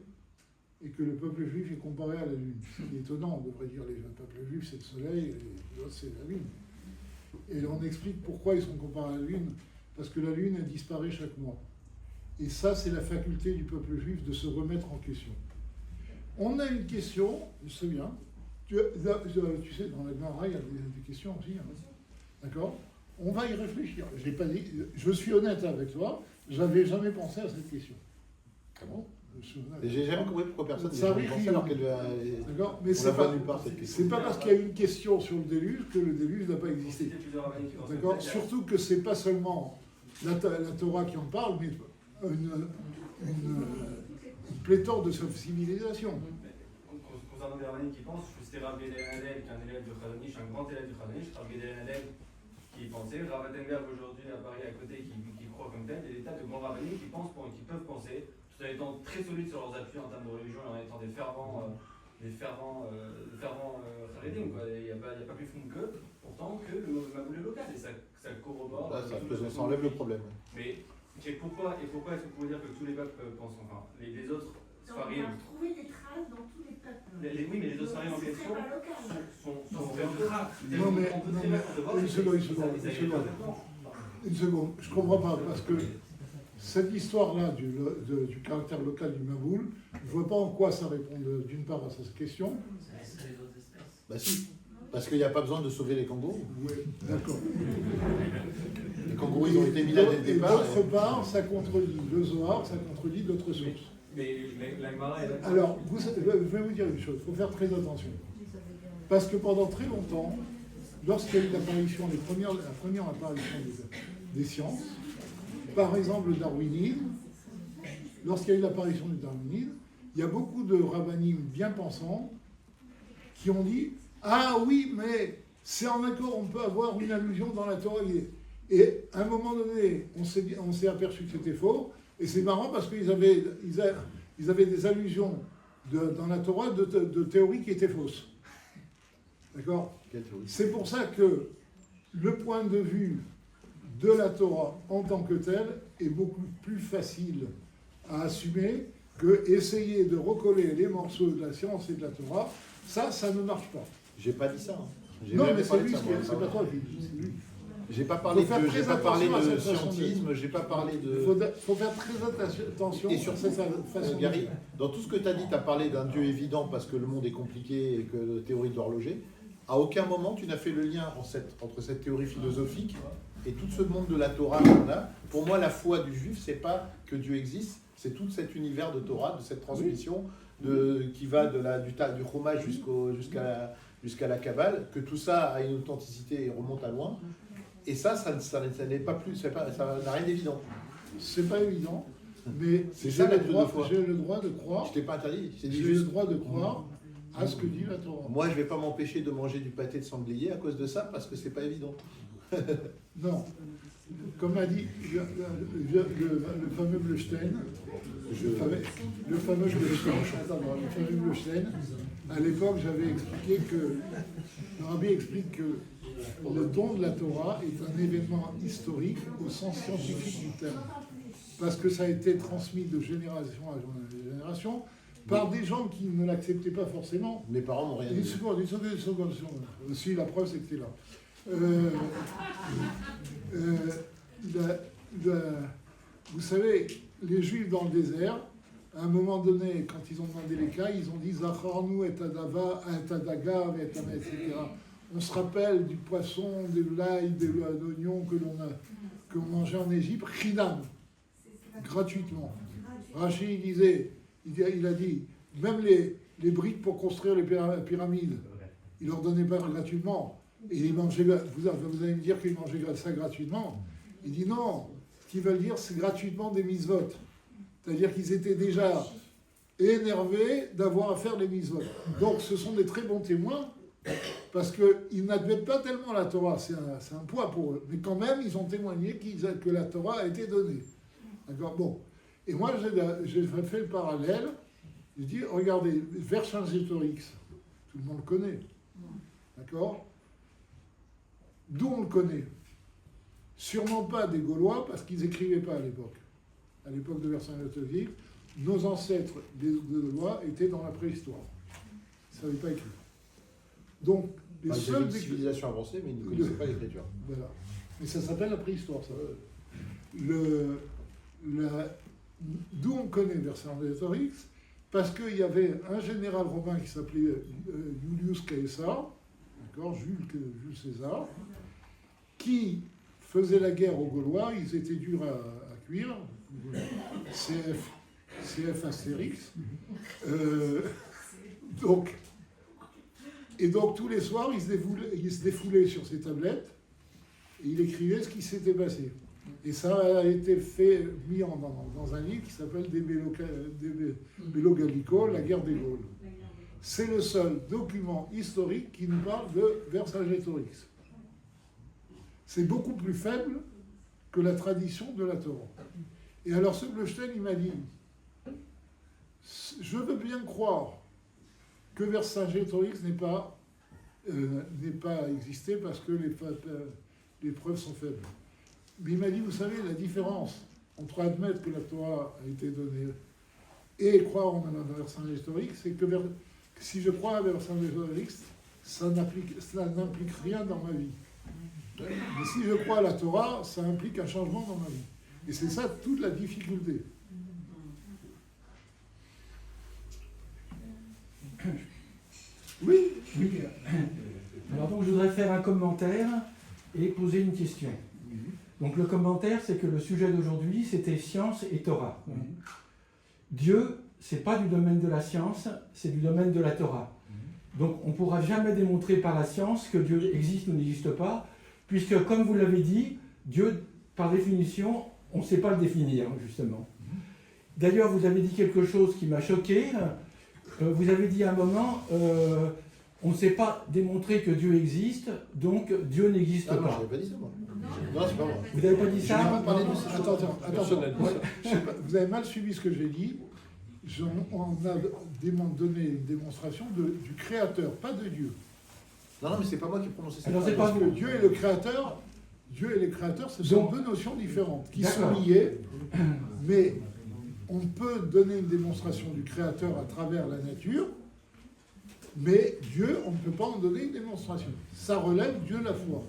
et que le peuple juif est comparé à la lune. C'est étonnant, on devrait dire le peuple juif c'est le soleil et les autres c'est la lune. Et on explique pourquoi ils sont comparés à la lune, parce que la lune elle disparaît chaque mois. Et ça c'est la faculté du peuple juif de se remettre en question. On a une question, je sais bien. Tu sais, dans la Gemara, il y a des questions aussi. Hein. D'accord? On va y réfléchir. Je l'ai pas dit. Je suis honnête avec toi. J'avais jamais pensé à cette question. Ah bon? Je suis honnête. Et j'ai jamais compris pourquoi personne Ça n'a arrive, pensé alors qu'elle D'accord? Mais on c'est l'a pas pas, nulle part cette question. c'est pas parce qu'il y a une question sur le déluge que le déluge n'a pas existé. C'était plusieurs rabbins qui pensaient D'accord? peut-être- Surtout que c'est pas seulement la Torah qui en parle, mais une pléthore de civilisations. Concernant des rabbins qui pensent, c'était Rav Gedel Hadel, qui est un élève du Chazonish, un grand élève du Chazonish, Rav Gedel Hadel qui pensait, Rav Attenberg aujourd'hui à Paris à côté qui croit comme tel, et des tas de grands rabbins qui pensent, qui peuvent penser, tout en étant très solides sur leurs appuis en termes de religion et en étant des fervents charedim, quoi. Il n'y a pas plus fond que, pourtant, que le maboule local, et ça corrobore. Là, ça enlève le problème. Mais pourquoi est-ce que vous pouvez dire que tous les peuples pensent, enfin, les autres Donc, on Farim, a trouvé des traces dans tous les peuples. oui, mais les autres Farim en C'est question pas local. sont Non, mais une seconde, je comprends pas, parce que cette histoire-là du caractère local du Maboul, je vois pas en quoi ça répond d'une part à cette question. Bah si, parce qu'il n'y a pas besoin de sauver les kangourous. Oui, d'accord. Les kangourous, ils ont été mis là dès le Et départ. d'autre part, ça contredit le Zohar, ça contredit d'autres sources. Mais la Gemara est d'accord. Alors, je vais vous dire une chose, il faut faire très attention. Parce que pendant très longtemps, lorsqu'il y a eu l'apparition, la première apparition des sciences, par exemple le darwinisme, lorsqu'il y a eu l'apparition du darwinisme, il y a beaucoup de rabbinim bien pensants qui ont dit « Ah oui, mais c'est en accord, on peut avoir une allusion dans la Torah. » Et à un moment donné, on s'est aperçu que c'était faux. Et c'est marrant parce qu'ils avaient des allusions dans la Torah de théories qui étaient fausses. D'accord? C'est pour ça que le point de vue de la Torah en tant que tel est beaucoup plus facile à assumer que essayer de recoller les morceaux de la science et de la Torah. Ça ne marche pas. J'ai pas dit ça. Hein. J'ai Non, jamais mais c'est parlé de lui, ça, moi. c'est pas toi qui dis, c'est lui. J'ai pas parlé Faut faire de, très j'ai pas parlé attention à de cette façon de- scientisme, j'ai pas parlé Il de. faut faire très attention Et sur surtout, cette façon de Gary, faire. dans tout ce que tu as dit, tu as parlé d'un Dieu évident parce que le monde est compliqué et que la théorie d'horloger. À aucun moment tu n'as fait le lien entre cette théorie philosophique et tout ce monde de la Torah qu'on a. Pour moi, la foi du juif, c'est pas que Dieu existe, c'est tout cet univers de Torah, de cette transmission qui va du Chumash jusqu'à la Kabbale, que tout ça a une authenticité et remonte à loin. Et ça n'est pas plus, ça n'a rien d'évident. C'est pas évident, mais C'est j'ai ça, la le droit foi. j'ai le droit de croire. Je t'ai pas interdit, je t'ai dit J'ai le juste. droit de croire à ce que dit la Torah. Moi, je vais pas m'empêcher de manger du pâté de sanglier à cause de ça, parce que c'est pas évident. Non. Comme a dit le fameux Bleustein, le fameux Bleustein, à l'époque, j'avais expliqué que, le Rabbi explique que le don de la Torah est un événement historique au sens scientifique du terme. Parce que ça a été transmis de génération à génération par des gens qui ne l'acceptaient pas forcément. Mes parents n'ont rien Une dit. seconde. Si, la preuve, c'est que t'es là. Vous savez, les Juifs dans le désert, à un moment donné, quand ils ont demandé les cas, ils ont dit Zacharnu et Adava, et Adaga, etc. On se rappelle du poisson, de l'ail, de l'oignon que l'on mangeait en Égypte, Chinam, gratuitement. Rachid il a dit, même les briques pour construire les pyramides, il leur donnait pas gratuitement. Et ils mangeaient, vous allez me dire qu'ils mangeaient ça gratuitement. Il dit non, ce qu'ils veulent dire, c'est gratuitement des mitzvot. C'est-à-dire qu'ils étaient déjà énervés d'avoir à faire les mitzvot. Donc ce sont des très bons témoins, parce qu'ils n'admettent pas tellement la Torah, c'est un poids pour eux. Mais quand même, ils ont témoigné que la Torah a été donnée. D'accord? Bon. Et moi, j'ai fait le parallèle. J'ai dit, regardez, Vercingétorix, tout le monde le connaît. D'accord? D'où on le connaît? Sûrement pas des Gaulois, parce qu'ils n'écrivaient pas à l'époque. À l'époque de Vercingétorix, nos ancêtres des Gaulois étaient dans la préhistoire. Ils ne savaient pas écrire. Donc, les Enfin, ils avaient seuls... une civilisation avancée, mais ils ne connaissaient pas l'écriture. Voilà. Mais ça s'appelle la préhistoire, ça. D'où on connaît Vercingétorix, parce qu'il y avait un général romain qui s'appelait Julius Caesar, d'accord, Jules César, qui faisait la guerre aux Gaulois. Ils étaient durs à cuire, CF Astérix. Donc tous les soirs, il se défoulait sur ses tablettes et il écrivait ce qui s'était passé. Et ça a été mis dans un livre qui s'appelle De Bello Gallico, la guerre des Gaules. C'est le seul document historique qui nous parle de Vercingétorix. C'est beaucoup plus faible que la tradition de la Torah. Et alors ce Bleustein, il m'a dit, je veux bien croire que Vercingétorix n'ait pas existé parce que les preuves sont faibles. Mais il m'a dit, vous savez, la différence entre admettre que la Torah a été donnée et croire en Vercingétorix, c'est que si je crois à Vercingétorix, ça n'implique rien dans ma vie. Mais si je crois à la Torah, ça implique un changement dans ma vie. Et c'est ça toute la difficulté. Oui. Alors donc je voudrais faire un commentaire et poser une question. Donc le commentaire, c'est que le sujet d'aujourd'hui, c'était science et Torah. Dieu, c'est pas du domaine de la science, c'est du domaine de la Torah. Donc on ne pourra jamais démontrer par la science que Dieu existe ou n'existe pas, puisque comme vous l'avez dit, Dieu, par définition, on ne sait pas le définir, justement. D'ailleurs, vous avez dit quelque chose qui m'a choqué. Vous avez dit à un moment, on ne sait pas démontrer que Dieu existe, donc Dieu n'existe pas. Non, je n'avais pas dit ça, moi. Non, c'est pas moi. Vous n'avez pas dit Je ça? n'ai pas parlé de ça. Personne n'a dit ça. Vous avez mal suivi ce que j'ai dit. On a donné une démonstration du créateur, pas de Dieu. Non, mais c'est pas moi qui ai prononcé ça. Alors c'est pas Parce que vous. Dieu et le créateur, ce sont Donc, deux notions différentes qui d'accord. sont liées, mais on peut donner une démonstration du créateur à travers la nature, mais Dieu, on ne peut pas en donner une démonstration. Ça relève Dieu la foi.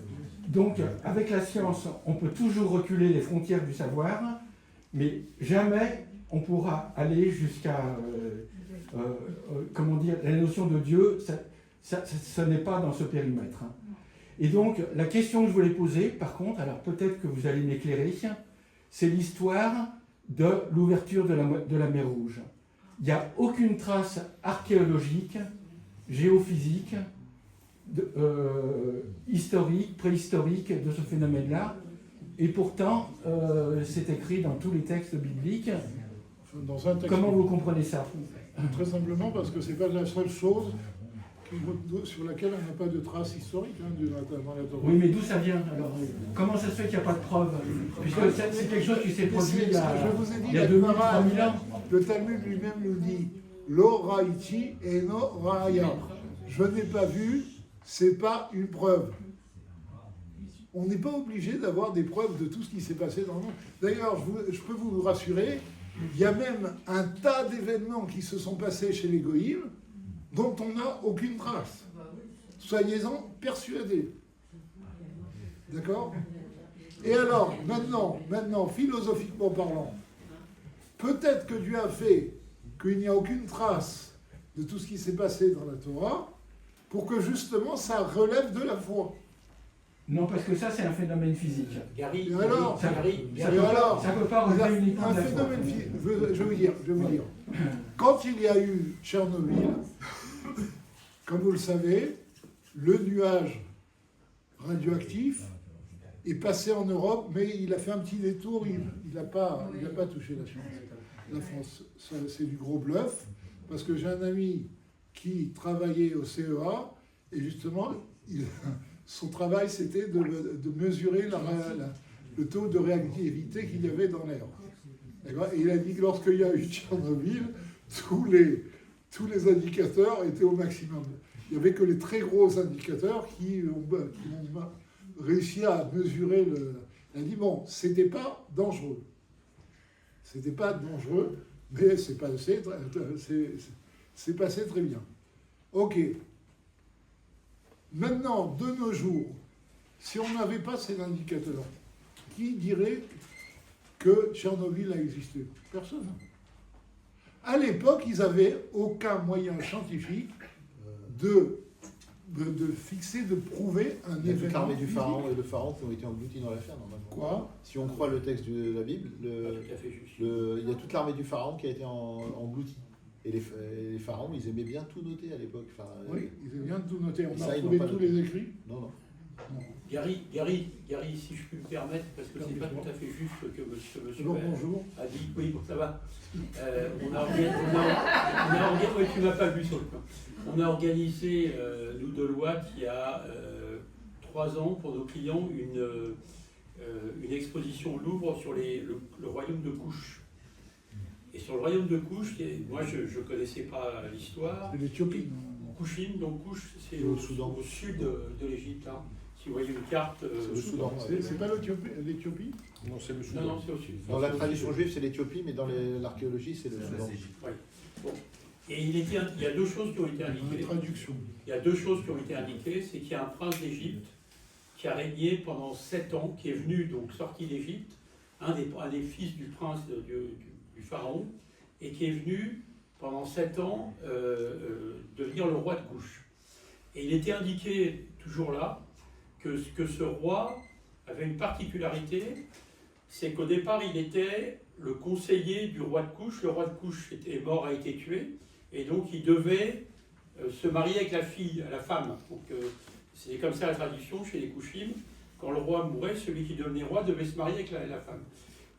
Donc, avec la science, on peut toujours reculer les frontières du savoir, mais jamais on pourra aller jusqu'à, la notion de Dieu, ce n'est pas dans ce périmètre. Et donc, la question que je voulais poser, par contre, alors peut-être que vous allez m'éclairer, c'est l'histoire de l'ouverture de la mer Rouge. Il n'y a aucune trace archéologique, géophysique, historique, préhistorique de ce phénomène-là. Et pourtant, c'est écrit dans tous les textes bibliques. Dans un texte. Comment vous comprenez ça? Très simplement parce que ce n'est pas la seule chose sur laquelle on n'a pas de traces historiques dans la Torah. Oui, mais d'où ça vient alors? Comment ça se fait qu'il n'y a pas de preuves? Puisque c'est quelque chose qui s'est produit il y a 2000, 3000 ans. Le Talmud lui-même nous dit Lo raïti et no raïa. Je n'ai pas vu, c'est pas une preuve. On n'est pas obligé d'avoir des preuves de tout ce qui s'est passé dans le monde. D'ailleurs, je peux vous rassurer, il y a même un tas d'événements qui se sont passés chez les Goïms dont on n'a aucune trace. Soyez-en persuadés. D'accord? Et alors, maintenant, philosophiquement parlant, peut-être que Dieu a fait qu'il n'y a aucune trace de tout ce qui s'est passé dans la Torah pour que justement ça relève de la foi. Non, parce que ça, c'est un phénomène physique. Et alors, Ça ne peut pas relever uniquement un de la foi. phénomène physique. Je veux dire. Quand il y a eu Tchernobyl, comme vous le savez, le nuage radioactif est passé en Europe, mais il a fait un petit détour, il n'a pas touché la France. C'est du gros bluff, parce que j'ai un ami qui travaillait au CEA, et justement, son travail, c'était de mesurer le taux de réactivité qu'il y avait dans l'air. Et il a dit que lorsqu'il y a eu Tchernobyl, tous les indicateurs étaient au maximum. Il n'y avait que les très gros indicateurs qui ont réussi à mesurer Il a dit, bon, c'était pas dangereux. C'était pas dangereux, mais c'est passé très bien. Ok. Maintenant, de nos jours, si on n'avait pas ces indicateurs, qui dirait que Tchernobyl a existé? Personne. À l'époque, ils n'avaient aucun moyen scientifique de fixer, de prouver un Il y a toute événement. l'armée du physique. pharaon et le pharaon qui ont été engloutis dans l'affaire, normalement. Quoi? Si on croit le texte de la Bible, Tout à fait juste. il y a toute l'armée du pharaon qui a été engloutie. Et les pharaons, ils aimaient bien tout noter à l'époque. Enfin, Oui, ils avaient bien tout noté. On Ça, a ils retrouvé n'ont pas tous noté. les écrits. non, non. Gary, si je puis me permettre, parce que c'est pas tout à fait juste que monsieur Bonjour, bonjour. a dit, oui, bon, ça va. Oui, tu m'as pas vu sur le plan. On a organisé, nous, Deloitte, il y a 3 ans, pour nos clients, une exposition au Louvre sur le royaume de Couche. Et sur le royaume de Couche, moi, je ne connaissais pas l'histoire. C'est l'Éthiopie. Couchine, donc Couche, c'est Au Soudan. au sud de l'Égypte. Hein. Si vous voyez une carte. C'est le Soudan. C'est pas l'Éthiopie? Non, c'est le Non, Soudan. non, c'est au sud. Dans la C'est au tradition sud. juive, c'est l'Éthiopie, mais dans l'archéologie, c'est le Soudan. Ouais. Bon. Et il y a 2 choses qui ont été Une indiquées. traduction. Il y a 2 choses qui ont été indiquées. C'est qu'il y a un prince d'Égypte qui a régné pendant 7 ans, qui est venu, donc sorti d'Égypte, un des fils du prince du pharaon, et qui est venu pendant 7 ans devenir le roi de Couche. Et il était indiqué, toujours là, que ce roi avait une particularité, c'est qu'au départ, il était le conseiller du roi de Couche. Le roi de Couche est mort, a été tué, et donc il devait se marier avec la femme. Donc c'est comme ça la tradition chez les Couchim. Quand le roi mourait, celui qui devenait roi devait se marier avec la femme.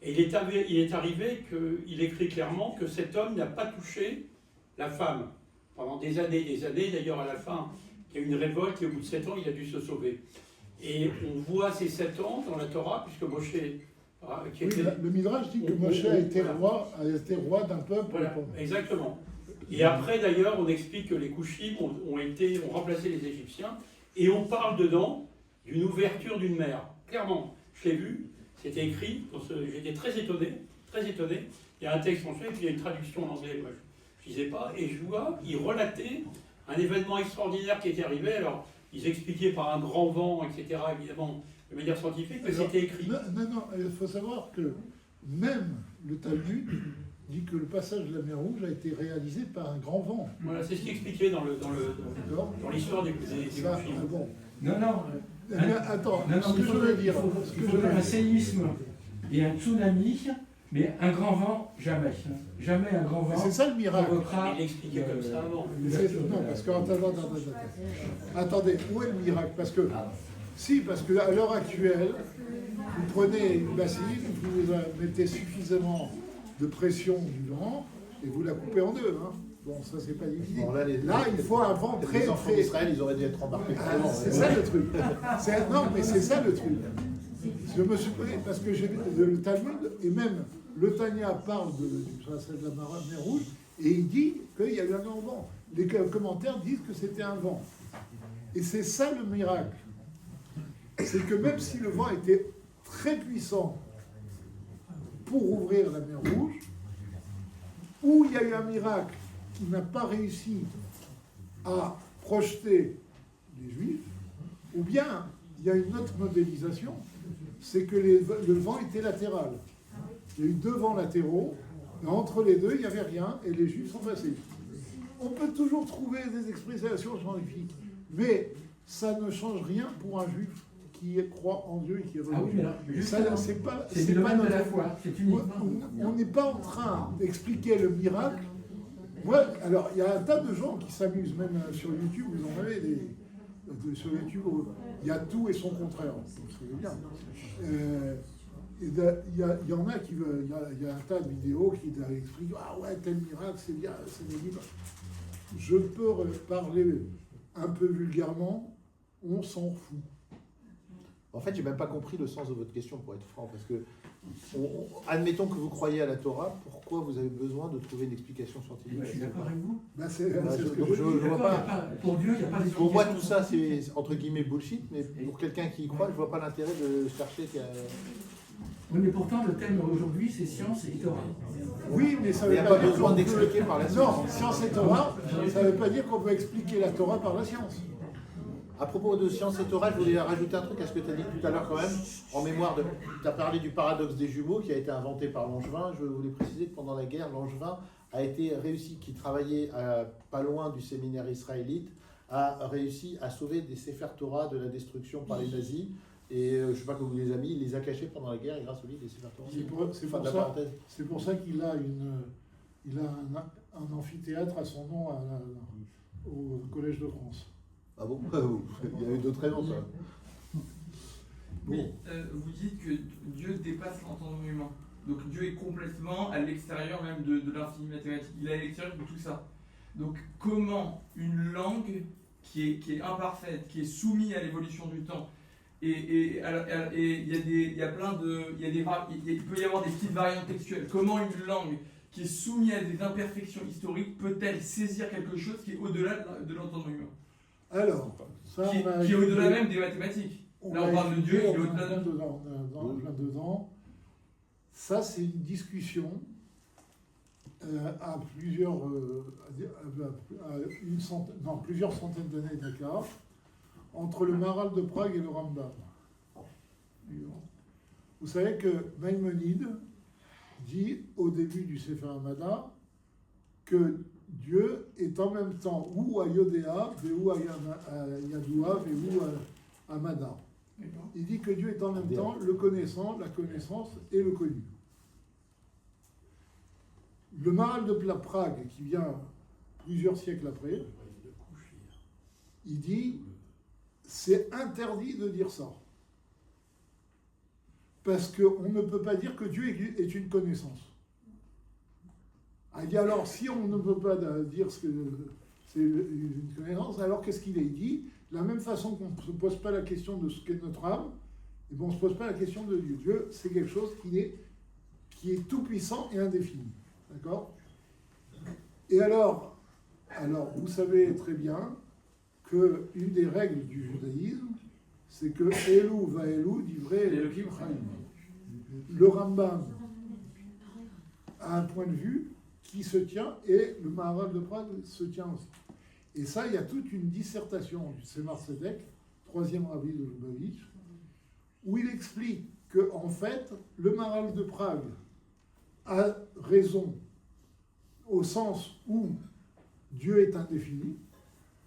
Et il est arrivé qu'il écrit clairement que cet homme n'a pas touché la femme pendant des années. D'ailleurs, à la fin, il y a eu une révolte et au bout de 7 ans, il a dû se sauver. Et on voit ces 7 ans dans la Torah, puisque Moshe, qui Oui, était... le Midrash dit que Moshe a été roi d'un peuple. Voilà, exactement. Et après, d'ailleurs, on explique que les Couchim ont remplacé les Égyptiens, et on parle dedans d'une ouverture d'une mer. Clairement, je l'ai vu, c'était écrit, j'étais très étonné, très étonné. Il y a un texte français, puis il y a une traduction en anglais, moi je ne disais pas, et je vois, ils relataient un événement extraordinaire qui était arrivé. Alors, ils expliquaient par un grand vent, etc., évidemment, de manière scientifique, mais c'était écrit. Non, il faut savoir que même le Talmud dit que le passage de la mer Rouge a été réalisé par un grand vent. Voilà, c'est ce qui expliquait dans D'accord? l'histoire des Ça, Couchim. bon. Non, non. Eh bien, attends, Non, non, ce que je veux dire, il faudrait un séisme et un tsunami, mais un grand vent, jamais. Jamais un grand vent c'est ça le miracle. provoquera. Il l'expliquait comme ça avant. Non, parce que attendez, où est le miracle? Parce que à l'heure actuelle, vous prenez une bassine, vous mettez suffisamment de pression du vent et vous la coupez en deux. Hein. Bon, ça c'est pas difficile. Bon, là, il faut un vent Les enfants d'Israël, ils auraient dû être embarqués. Ah, c'est ça le truc. Non, mais c'est ça le truc. Je me suis pris, parce que j'ai le Talmud, et même le Tanya parle du passage de la mer Rouge, et il dit qu'il y a eu un grand vent. Les commentaires disent que c'était un vent. Et c'est ça le miracle. C'est que même si le vent était très puissant pour ouvrir la mer Rouge, où il y a eu un miracle qui n'a pas réussi à projeter les Juifs, ou bien il y a une autre modélisation, c'est que le vent était latéral. Il y a eu 2 vents latéraux, et entre les deux, il n'y avait rien, et les Juifs sont passés. On peut toujours trouver des expressions scientifiques, mais ça ne change rien pour un Juif qui croit en Dieu et qui est Ah oui, mais alors, justement, c'est pas, c'est le domaine de la notre- foi, c'est uniquement. on n'est pas en train d'expliquer le miracle. Moi, alors, il y a un tas de gens qui s'amusent, même sur YouTube, vous en avez sur YouTube, il y a tout et son contraire. C'est bien. Il y en a qui veulent, il y a un tas de vidéos qui expliquent ah ouais, tel miracle, c'est bien, c'est des Je peux parler un peu vulgairement, on s'en fout. En fait, j'ai même pas compris le sens de votre question, pour être franc, parce que, admettons que vous croyez à la Torah, pourquoi vous avez besoin de trouver une explication scientifique? Je suis d'accord avec vous. Ben, c'est Bah, ce que donc je je dis. vois pas. Pour Dieu, il n'y a pas d'explication. Pour moi, tout ça, c'est entre guillemets bullshit, mais pour quelqu'un qui y croit, je vois pas l'intérêt de chercher. Oui, mais pourtant, le thème aujourd'hui, c'est science et Torah. Oui, mais ça Il veut n'y a pas pas dire besoin qu'on d'expliquer peut- par la Non, science. science et Torah, ça ne veut pas dire qu'on peut expliquer la Torah par la science. À propos de science et Torah, je voulais rajouter un truc à ce que tu as dit tout à l'heure quand même, en mémoire de... Tu as parlé du paradoxe des jumeaux qui a été inventé par Langevin. Je voulais préciser que pendant la guerre, Langevin a été réussi, qui travaillait pas loin du séminaire israélite, a réussi à sauver des Sefer Torah de la destruction par les nazis. Et je ne sais pas que vous les avez mis, il les a cachés pendant la guerre et grâce au livre des Sefer Torah. C'est pour ça qu'il a un amphithéâtre à son nom au Collège de France. Ah bon? Il y a eu d'autres raisons, ça. Oui, vous dites que Dieu dépasse l'entendement humain. Donc Dieu est complètement à l'extérieur même de l'infini mathématique. Il est à l'extérieur de tout ça. Donc comment une langue qui est imparfaite, qui est soumise à l'évolution du temps, et il y a plein de, il peut y avoir des petites variantes textuelles. Comment une langue qui est soumise à des imperfections historiques peut-elle saisir quelque chose qui est au-delà de l'entendement humain? Alors, ça, qui est au-delà même des mathématiques. Là, on parle de Dieu, il est au-delà de dedans. Ça, c'est une discussion à plusieurs centaines d'années d'écart entre le Maharal de Prague et le Rambam. Vous savez que Maïmonide dit au début du Sefer Hamada que Dieu est en même temps ou à Yodéa, ou à Yadoua, ou à Amada. Il dit que Dieu est en même temps le connaissant, la connaissance et le connu. Le Maharal de Prague, qui vient plusieurs siècles après, il dit c'est interdit de dire ça. Parce qu'on ne peut pas dire que Dieu est une connaissance. Il dit alors, si on ne peut pas dire que c'est une connaissance, alors qu'est-ce qu'il est? Il dit, de la même façon qu'on ne se pose pas la question de ce qu'est notre âme, et bon, on ne se pose pas la question de Dieu. Dieu, c'est quelque chose qui est tout puissant et indéfini. D'accord? Et alors, vous savez très bien qu'une des règles du judaïsme, c'est que Elou va Elou, divrei Elohim Chaim. Le Rambam a un point de vue qui se tient, et le Maharal de Prague se tient aussi. Et ça, il y a toute une dissertation du Tzemar Tzedek, troisième rabbi de Lubavitch, où il explique que, en fait, le Maharal de Prague a raison au sens où Dieu est indéfini,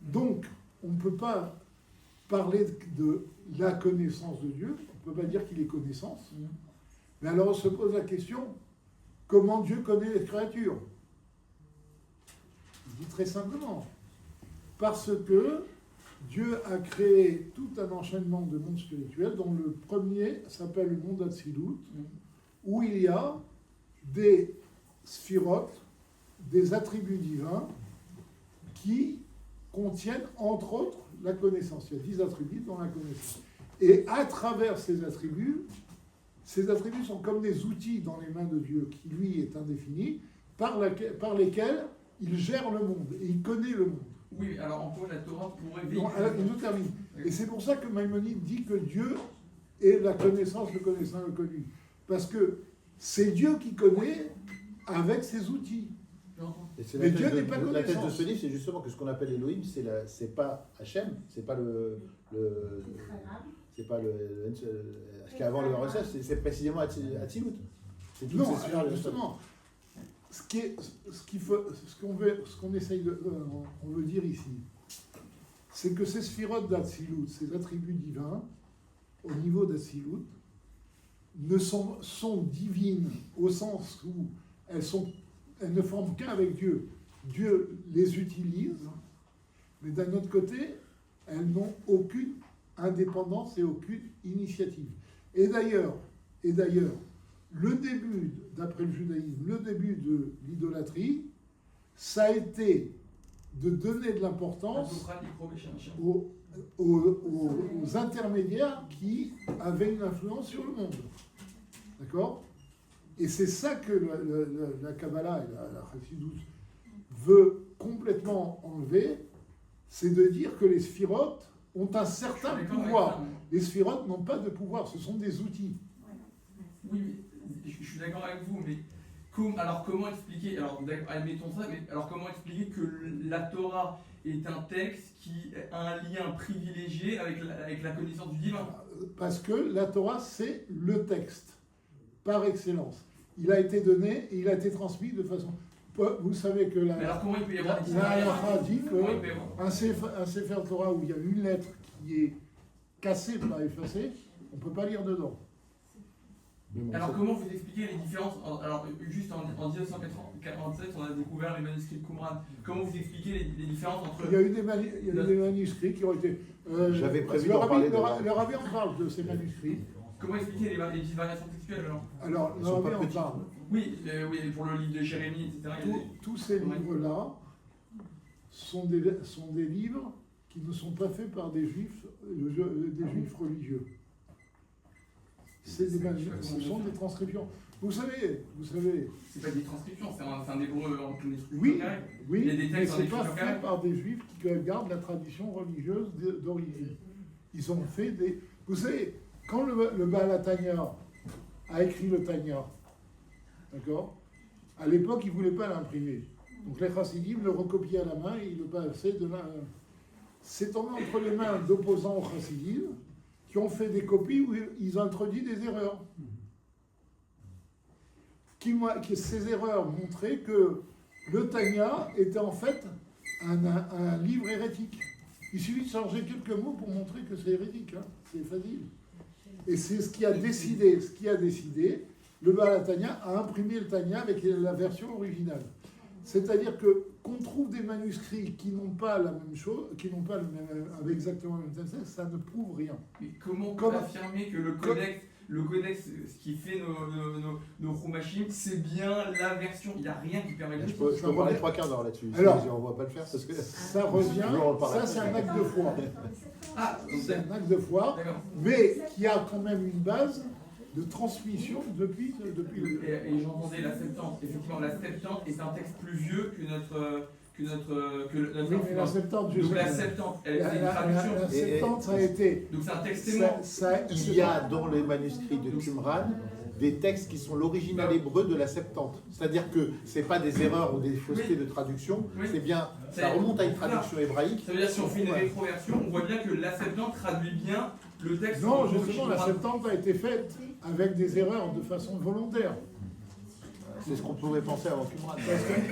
donc on ne peut pas parler de la connaissance de Dieu, on ne peut pas dire qu'il est connaissance, mais alors on se pose la question, comment Dieu connaît les créatures? Il dit très simplement, parce que Dieu a créé tout un enchaînement de mondes spirituels, dont le premier s'appelle le monde Atsilut, où il y a des sphirotes, des attributs divins qui contiennent, entre autres, la connaissance. Il y a 10 attributs dans la connaissance. Et à travers ces attributs sont comme des outils dans les mains de Dieu, qui lui est indéfini, par lesquels il gère le monde, et il connaît le monde. Oui, alors en quoi la Torah pourrait véhiculer... Non, alors, je termine. Et c'est pour ça que Maïmonide dit que Dieu est la connaissance, le connaissant, le connu. Parce que c'est Dieu qui connaît avec ses outils. Mais Dieu n'est pas connaissance. La thèse de ce livre, c'est justement que ce qu'on appelle Elohim, c'est pas Hachem, c'est pas ce qu'il y a avant le RSS, c'est précisément Atzilut. Non, alors justement, on veut dire ici, c'est que ces sphirotes d'Atzilut, ces attributs divins, au niveau d'Atzilut, sont divines au sens où elles ne forment qu'un avec Dieu. Dieu les utilise, mais d'un autre côté, elles n'ont aucune indépendance et aucune initiative. Et d'ailleurs, le début, d'après le judaïsme, le début de l'idolâtrie, ça a été de donner de l'importance aux intermédiaires qui avaient une influence sur le monde. D'accord? Et c'est ça que la Kabbalah et la Chassidut veut complètement enlever, c'est de dire que les sphirotes ont un certain pouvoir. Les sphirotes n'ont pas de pouvoir, ce sont des outils. Oui, mais je suis d'accord avec vous, mais comment expliquer, admettons ça, mais alors comment expliquer que la Torah est un texte qui a un lien privilégié avec la connaissance du divin? Parce que la Torah, c'est le texte, par excellence. Il a été donné et il a été transmis de façon... vous savez que Mais alors comment il peut y avoir des la divagations? halakha dit Comment il peut y avoir- qu'un Sefer Torah où il y a une lettre qui est cassée, pas effacée, on ne peut pas lire dedans. Mais bon, Alors ça- comment vous expliquez les différences alors juste en 1947 on a découvert les manuscrits de Qumran. Comment vous expliquez les différences entre... Il y a eu des, des manuscrits qui ont été... J'avais prévu le d'en rabbi- parler le, d'ailleurs. le rabbi en parle de ces manuscrits. Comment expliquer les divagations textuelles alors? Alors, Ils le sont rabbi pas en petits. parle. Oui, oui, pour le livre de Jérémie, etc. il y a des- Tous ces livres-là sont des livres qui ne sont pas faits par des juifs religieux. Ce sont des transcriptions. Vous savez, C'est pas des transcriptions, c'est un hébreu en pleine écriture oui, carrée. oui, Il y a des mais textes en c'est pas écriture carrée. fait par des juifs qui gardent la tradition religieuse d'origine. Ils ont fait des... Vous savez, quand le Baal HaTanya a écrit le Tanya, d'accord, à l'époque, il ne voulait pas l'imprimer. Donc les chassidim le recopiaient à la main et il le passaient de main. C'est tombé entre les mains d'opposants aux chassidim qui ont fait des copies où ils ont introduit des erreurs. Ces erreurs montraient que le Tanya était en fait un livre hérétique. Il suffit de changer quelques mots pour montrer que c'est hérétique, hein. C'est facile. Et c'est ce qui a décidé, le Baal HaTanya a imprimé le Tanya avec la version originale. C'est-à-dire que qu'on trouve des manuscrits qui n'ont pas la même chose, qui n'ont pas avec exactement le même texte, ça ne prouve rien. Mais comment Comment- affirmer que le codex, ce qui fait nos Chumashim, c'est bien la version? Il n'y a rien qui permet de Je peux parler 3 quarts d'heure là-dessus. Alors, on ne va pas le faire parce que... Ça revient, on en parle ça c'est un acte de foi. Ah, donc C'est un acte de foi, d'accord. mais qui a quand même une base de transmission depuis le... Et j'entendais la Septante. Effectivement, la Septante est un texte plus vieux que notre Oui, mais la Septante, je Donc sais la pas. Septante, c'est une traduction. La Septante, ça a été... Donc c'est un texte témoin. Il y a dans les manuscrits de Qumran des textes qui sont l'original hébreu de la Septante. C'est-à-dire que ce n'est pas des erreurs ou des faussetés de traduction, Oui. c'est bien, C'est- ça remonte à une traduction hébraïque. Ça veut dire que si on fait une rétroversion, on voit bien que la Septante traduit bien le texte. Non, original. justement, la Septante a été faite avec des erreurs de façon volontaire. C'est ce qu'on pouvait penser avant Qumran.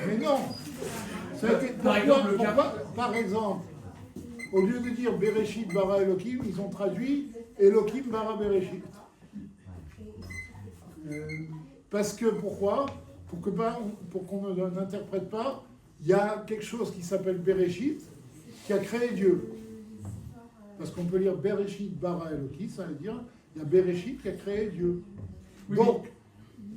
Mais non, ça a été, Par exemple, par exemple, au lieu de dire Bereshit bara Elohim, ils ont traduit Elohim bara Bereshit. Parce que pourquoi? Pour qu'on n'interprète pas, il y a quelque chose qui s'appelle Bereshit qui a créé Dieu. Parce qu'on peut lire Bereshit bara Elohim, ça veut dire il y a Bereshit qui a créé Dieu. Oui, Donc,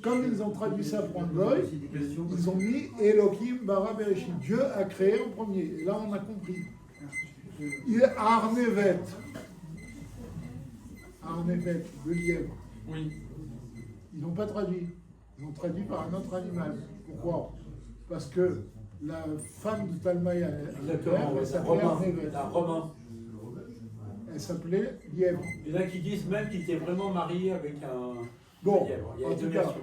comme ils ont traduit ça pour un goy, ils ont mis Elohim bara Bereshit. Dieu a créé en premier. Et là, on a compris. Il est Arnevet. Arnevet, le lièvre. Oui. Ils n'ont pas traduit. Ils ont traduit par un autre animal. Pourquoi? Parce que la femme de Talmaï, elle s'appelait Arnevet. Un romain. Elle s'appelait lièvre. Il y en a qui disent même qu'il était vraiment marié avec un Bon, lièvre. Il y a en deux tout cas, versions.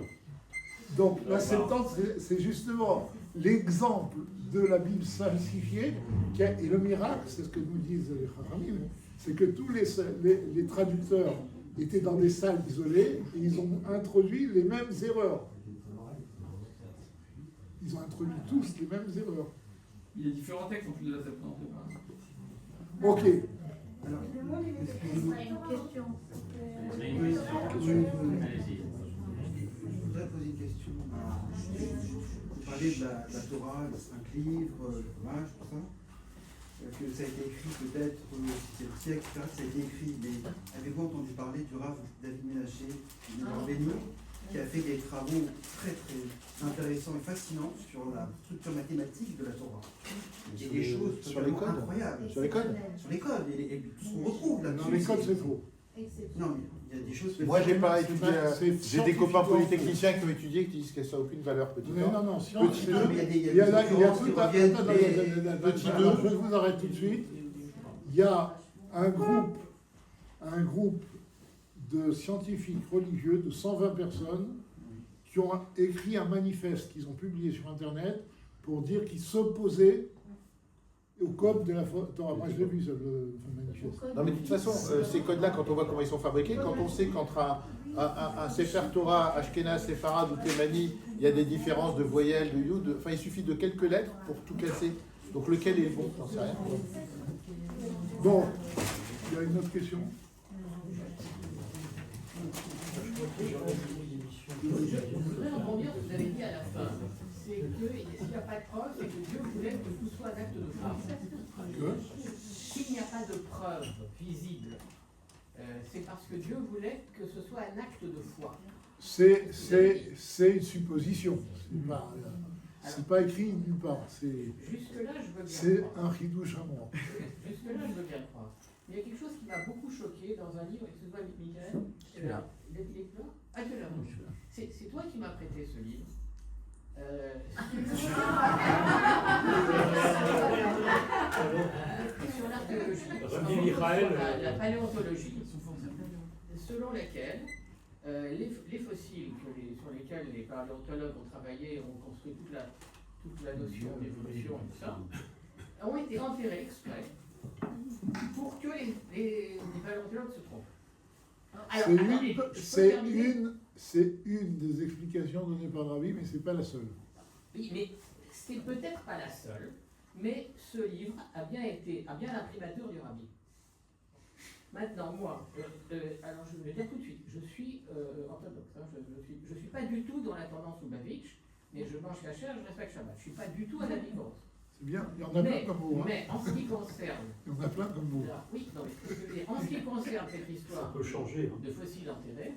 donc la Septante, c'est justement l'exemple de la Bible falsifiée, et le miracle, c'est ce que nous disent les Chachamim, c'est que tous les traducteurs étaient dans des salles isolées et ils ont introduit les mêmes erreurs. Ils ont introduit tous les mêmes erreurs. Il y a différents textes en plus de la Septante. Ok. Le monde est une question. Je voudrais poser une question. Vous parlez de la Torah, les 5 livres, le Chumash, tout ça. Que ça a été écrit peut-être au 6e siècle, etc. Ça a été écrit. Mais avez-vous entendu parler du Rav David Ménaché, béni, qui a fait des travaux très très intéressants et fascinants sur la structure mathématique de la Torah. Et des choses Sur les totalement codes. incroyables. Sur les codes. Sur les codes et tout ce qu'on retrouve là-dessus. Dans les codes, c'est faux. Non, mais il y a des choses. Moi, j'ai pas étudié. c'est J'ai des scientifiquement copains faux. polytechniciens qui ont étudié qui disent que ça n'a aucune valeur, petit Mais un. non, non, Petit Non, mais il y a des occurrences tout qui un... reviennent, Attends, mais- Petit voilà, deux. je vous arrête tout de suite. Il y a un groupe de scientifiques religieux de 120 personnes qui ont écrit un manifeste qu'ils ont publié sur Internet pour dire qu'ils s'opposaient au code de la Torah. Moi, je l'ai vu, ça, le manifeste. Non, mais de toute façon, ces codes-là, quand on voit comment ils sont fabriqués, quand on sait qu'entre un Sefer Torah, Ashkenaz, Séfarade ou Thémani, il y a des différences de voyelles, de yud, enfin, il suffit de quelques lettres pour tout casser. Donc, lequel est le bon? J'en sais rien. Bon, il y a une autre question. Je voudrais rebondir ce que vous avez dit à la fin. C'est que s'il n'y a pas de preuve, c'est que Dieu voulait que tout soit un acte de foi. S'il n'y a pas de preuve visible, c'est parce que Dieu voulait que ce soit un acte de foi. C'est une supposition. C'est pas écrit nulle part. Jusque-là, je veux bien C'est croire. un chidouche à moi. Jusque-là, je veux bien croire. Mais il y a quelque chose qui m'a beaucoup choqué dans un livre, excuse-moi, Michael. Il est là. Il est là. Ah, tu es là. C'est toi qui m'as prêté ce livre. Sur l'archéologie, sur la paléontologie, selon laquelle les fossiles sur lesquels les paléontologues ont travaillé, ont construit toute la notion d'évolution et tout ça, ont été enterrés exprès pour que les paléontologues se trompent. Alors, c'est une des explications données par Rabbi, mais c'est pas la seule. Oui, mais c'est peut-être pas la seule, mais ce livre a bien l'imprimateur du Rabbi. Maintenant, moi, alors je vais le dire tout de suite, je suis orthodoxe, hein, je suis pas du tout dans la tendance Lubavitch, mais je mange cachère, je respecte Shabbat. Je suis pas du tout un ambivalent. C'est bien, il y en a plein comme vous. Mais en ce qui concerne... Il y en a plein comme vous. Alors, oui, non, mais en ce qui concerne cette histoire peut changer, hein. de fossiles enterrés,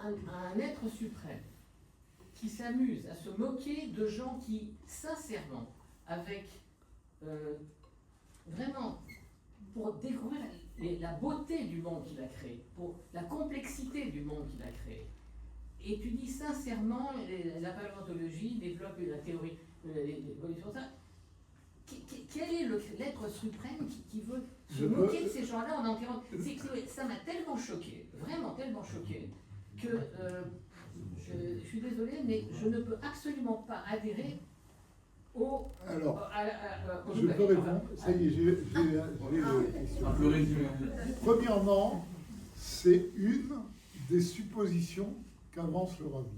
un être suprême qui s'amuse à se moquer de gens qui, sincèrement, avec vraiment, pour découvrir la beauté du monde qu'il a créé, pour la complexité du monde qu'il a créé, et tu dis sincèrement, la paléontologie développe la théorie de l'évolution, ça. Quel est l'être suprême qui veut se moquer de ces gens-là en enterrant? Ça m'a tellement choqué, vraiment tellement choqué, que je suis désolée, mais je ne peux absolument pas adhérer je peux répondre. Ça y est, j'ai question. Un peu résumé. Premièrement, c'est une des suppositions qu'avance le Rabbi.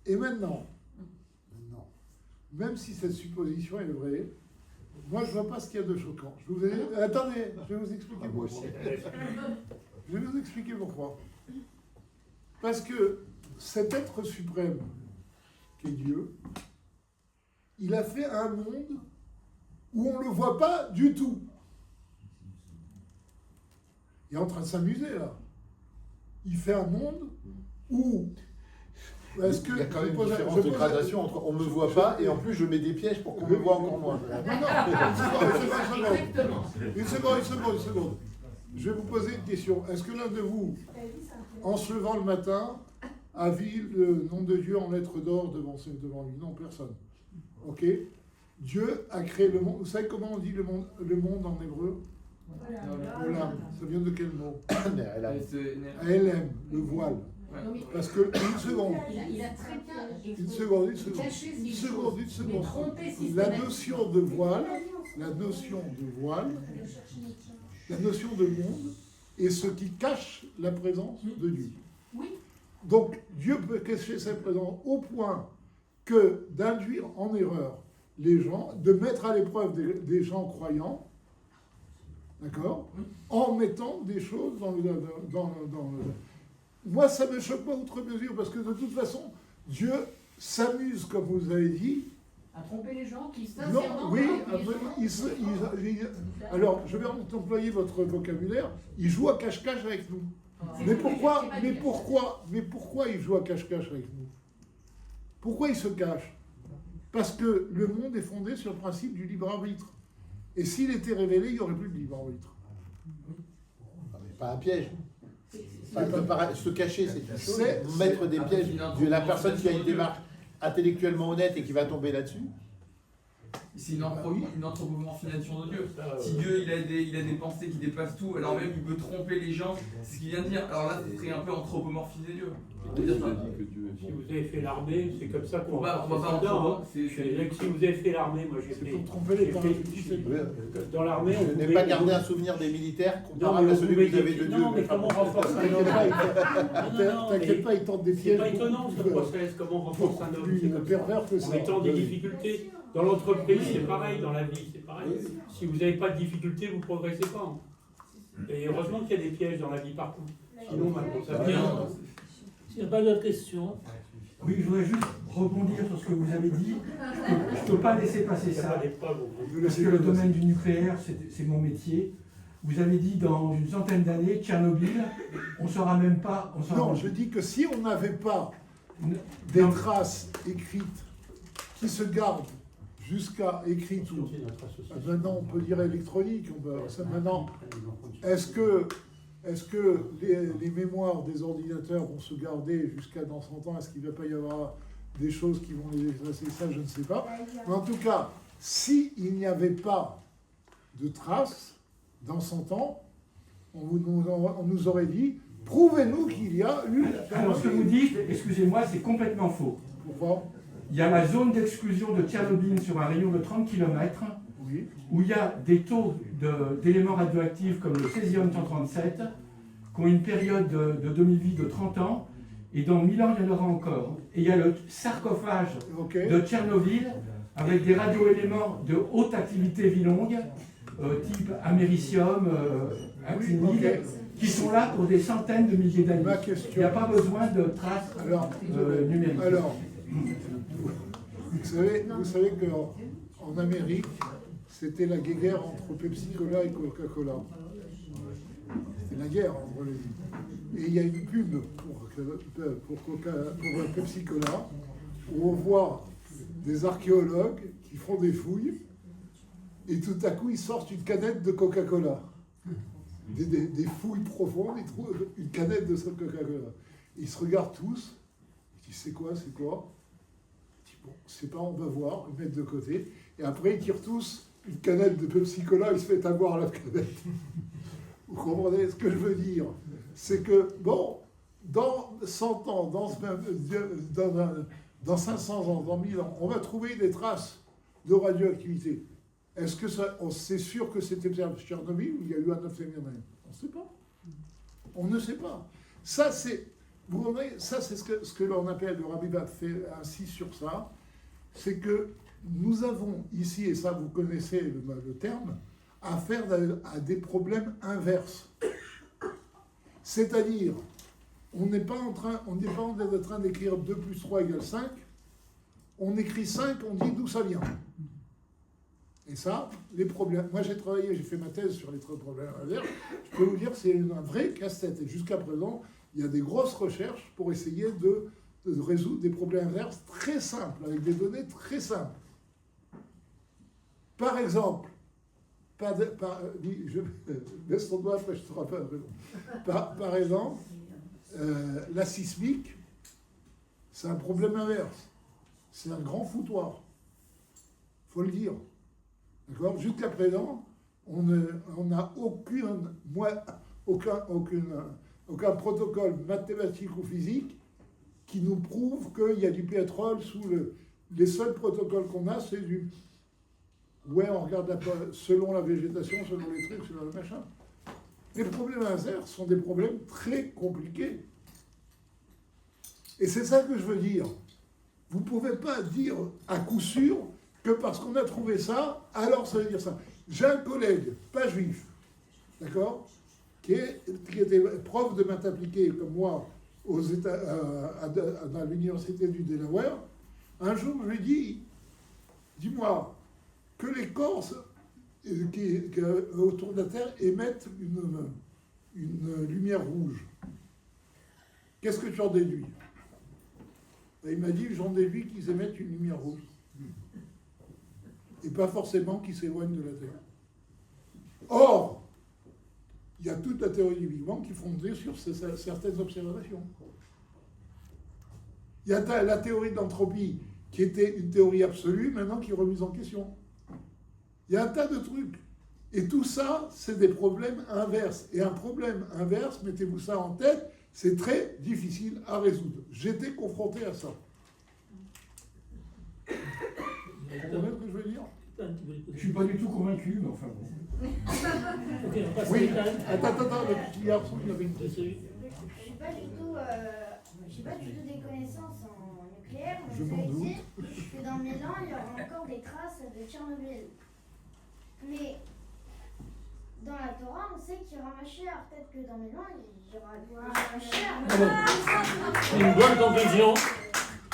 Et maintenant, même si cette supposition est vraie, moi je ne vois pas ce qu'il y a de choquant. Attendez, je vais vous expliquer pourquoi. Je vais vous expliquer pourquoi. Parce que cet être suprême, qui est Dieu, il a fait un monde où on ne le voit pas du tout. Il est en train de s'amuser là. Il fait un monde où... Il y a quand même une différence de gradation entre on ne me voit pas et en plus je mets des pièges pour qu'on me voit encore moins. Une seconde. Je vais vous poser une question. Est-ce que l'un de vous, en se levant le matin, a vu le nom de Dieu en lettres d'or devant lui? Non, personne. Ok? Dieu a créé le monde. Vous savez comment on dit le monde en hébreu? Olam. Ça vient de quel mot? Elem, le voile. Parce que, une seconde. Il a très bien Une seconde. La notion de voile, la notion de monde est ce qui cache la présence de Dieu. Oui. Donc, Dieu peut cacher sa présence au point que d'induire en erreur les gens, de mettre à l'épreuve des gens croyants, d'accord, en mettant des choses dans le... Moi, ça ne me choque pas outre mesure, parce que de toute façon, Dieu s'amuse, comme vous avez dit. À tromper les gens qui sincèrement... Non, oui, alors, je vais employer votre vocabulaire, il joue à cache-cache avec nous. Mais pourquoi il joue à cache-cache avec nous? Pourquoi il se cache? Parce que le monde est fondé sur le principe du libre arbitre. Et s'il était révélé, il n'y aurait plus de libre arbitre. Pas un piège. Se cacher, c'est une chose. Mettre des pièges de la personne qui a une démarche intellectuellement honnête et qui va tomber là-dessus. C'est une anthropomorphisation de Dieu. Si Dieu il a des pensées qui dépassent tout, alors même il peut tromper les gens, c'est ce qu'il vient de dire. Alors là, ce serait un peu anthropomorphiser Dieu. Si vous avez fait l'armée, c'est comme ça qu'on va On va pas en Si vous avez fait l'armée, moi j'ai fait. pour tromper les Dans l'armée, on Je n'ai pouvait- pas gardé un souvenir des militaires Non, comparable mais à on celui pouvait que vous avez de Dieu. Non, mais comment on renforce un homme T'inquiète pas, ils tentent des C'est pièges. pas étonnant ce process, comment on renforce un homme. C'est comme ça. Pervers que En ça. mettant des difficultés. Dans l'entreprise, c'est pareil, dans la vie, c'est pareil. Si vous n'avez pas de difficultés, vous ne progressez pas. Et heureusement qu'il y a des pièges dans la vie partout. Sinon, maintenant, ça vient. S'il n'y a pas d'autres questions. Oui, je voudrais juste rebondir sur ce que vous avez dit. Je ne peux pas laisser passer Il y a ça, pas d'épreuve au bout. parce que le domaine du nucléaire, c'est mon métier. Vous avez dit dans une centaine d'années, Tchernobyl, on ne saura même pas. Non, je dis que si on n'avait pas des traces écrites qui se gardent jusqu'à écrites ou maintenant on peut dire électronique, maintenant est-ce que les mémoires des ordinateurs vont se garder jusqu'à dans 100 ans? Est-ce qu'il ne va pas y avoir des choses qui vont les effacer? Ça, je ne sais pas. Mais en tout cas, s'il n'y avait pas de traces, dans 100 ans, on nous aurait dit, prouvez-nous qu'il y a eu... Alors ce que vous dites, excusez-moi, c'est complètement faux. Pourquoi? Il y a la zone d'exclusion de Tchernobyl sur un rayon de 30 km, Oui. où il y a des taux d'éléments radioactifs comme le césium-137, qui ont une période de demi-vie de 30 ans, et dans 1000 ans, il y en aura encore. Et il y a le sarcophage de Tchernobyl, avec des radioéléments de haute activité vie longue, type américium, actinide, qui sont là pour des centaines de milliers d'années. Il n'y a pas besoin de traces numériques. Alors, vous savez qu'en Amérique, c'était la guerre entre Pepsi-Cola et Coca-Cola. C'était la guerre entre les deux. Et il y a une pub pour Pepsi-Cola où on voit des archéologues qui font des fouilles et tout à coup ils sortent une canette de Coca-Cola. Des fouilles profondes, ils trouvent une canette de Coca-Cola. Ils se regardent tous, ils disent c'est quoi? Ils disent bon, c'est pas, on va voir, ils mettent de côté. Et après ils tirent tous une canette de Pepsi-Cola, ils se mettent à boire la canette. Vous comprenez ce que je veux dire? C'est que, bon, dans 100 ans, dans 500 ans, dans 1000 ans, on va trouver des traces de radioactivité. Est-ce que c'est sûr que c'était Tchernobyl ou il y a eu un autre phénomène? On ne sait pas. On ne sait pas. Ça, c'est, vous voyez, ça, c'est ce que l'on appelle, le Rabbi Bach fait ainsi sur ça, c'est que nous avons ici, et ça vous connaissez le terme, affaire à des problèmes inverses. C'est-à-dire, on n'est pas en train d'écrire 2 plus 3 égale 5, on écrit 5, on dit d'où ça vient. Et ça, les problèmes... Moi, j'ai fait ma thèse sur les problèmes inverses. Je peux vous dire que c'est un vrai casse-tête. Et jusqu'à présent, il y a des grosses recherches pour essayer de résoudre des problèmes inverses très simples, avec des données très simples. Par exemple, je laisse ton doigt, après je te rappelle. Par exemple, la sismique, c'est un problème inverse. C'est un grand foutoir. Il faut le dire. D'accord? Jusqu'à présent, on n'a aucun protocole mathématique ou physique qui nous prouve qu'il y a du pétrole sous le... Les seuls protocoles qu'on a, c'est du... Ouais, on regarde selon la végétation, selon les trucs, selon le machin. Les problèmes inverses sont des problèmes très compliqués. Et c'est ça que je veux dire. Vous ne pouvez pas dire à coup sûr que parce qu'on a trouvé ça, alors ça veut dire ça. J'ai un collègue, pas juif, d'accord, qui était prof de maths appliquées comme moi à l'université du Delaware. Un jour, je lui dis, dis-moi, que les corps qui autour de la Terre émettent une lumière rouge. Qu'est-ce que tu en déduis? Et il m'a dit, j'en déduis qu'ils émettent une lumière rouge. Et pas forcément qu'ils s'éloignent de la Terre. Or, il y a toute la théorie du Big Bang qui est fondée sur certaines observations. Il y a la théorie de l'entropie qui était une théorie absolue, maintenant qui est remise en question. Il y a un tas de trucs. Et tout ça, c'est des problèmes inverses. Et un problème inverse, mettez-vous ça en tête, c'est très difficile à résoudre. J'étais confronté à ça. Vous comprenez ce que je veux dire? Je ne suis pas du tout convaincu, mais enfin bon. Ok, on passe Oui, à attends, le petit garçon, il avait une question. Je n'ai pas du tout des connaissances en nucléaire. Mais Je vous m'en avez doute. dit que dans mes langues, il y aura encore des traces de Tchernobyl. Mais dans la Torah, on sait qu'il y aura Mashiach. Peut-être que dans mes langues, il y aura Mashiach. C'est une bonne conclusion.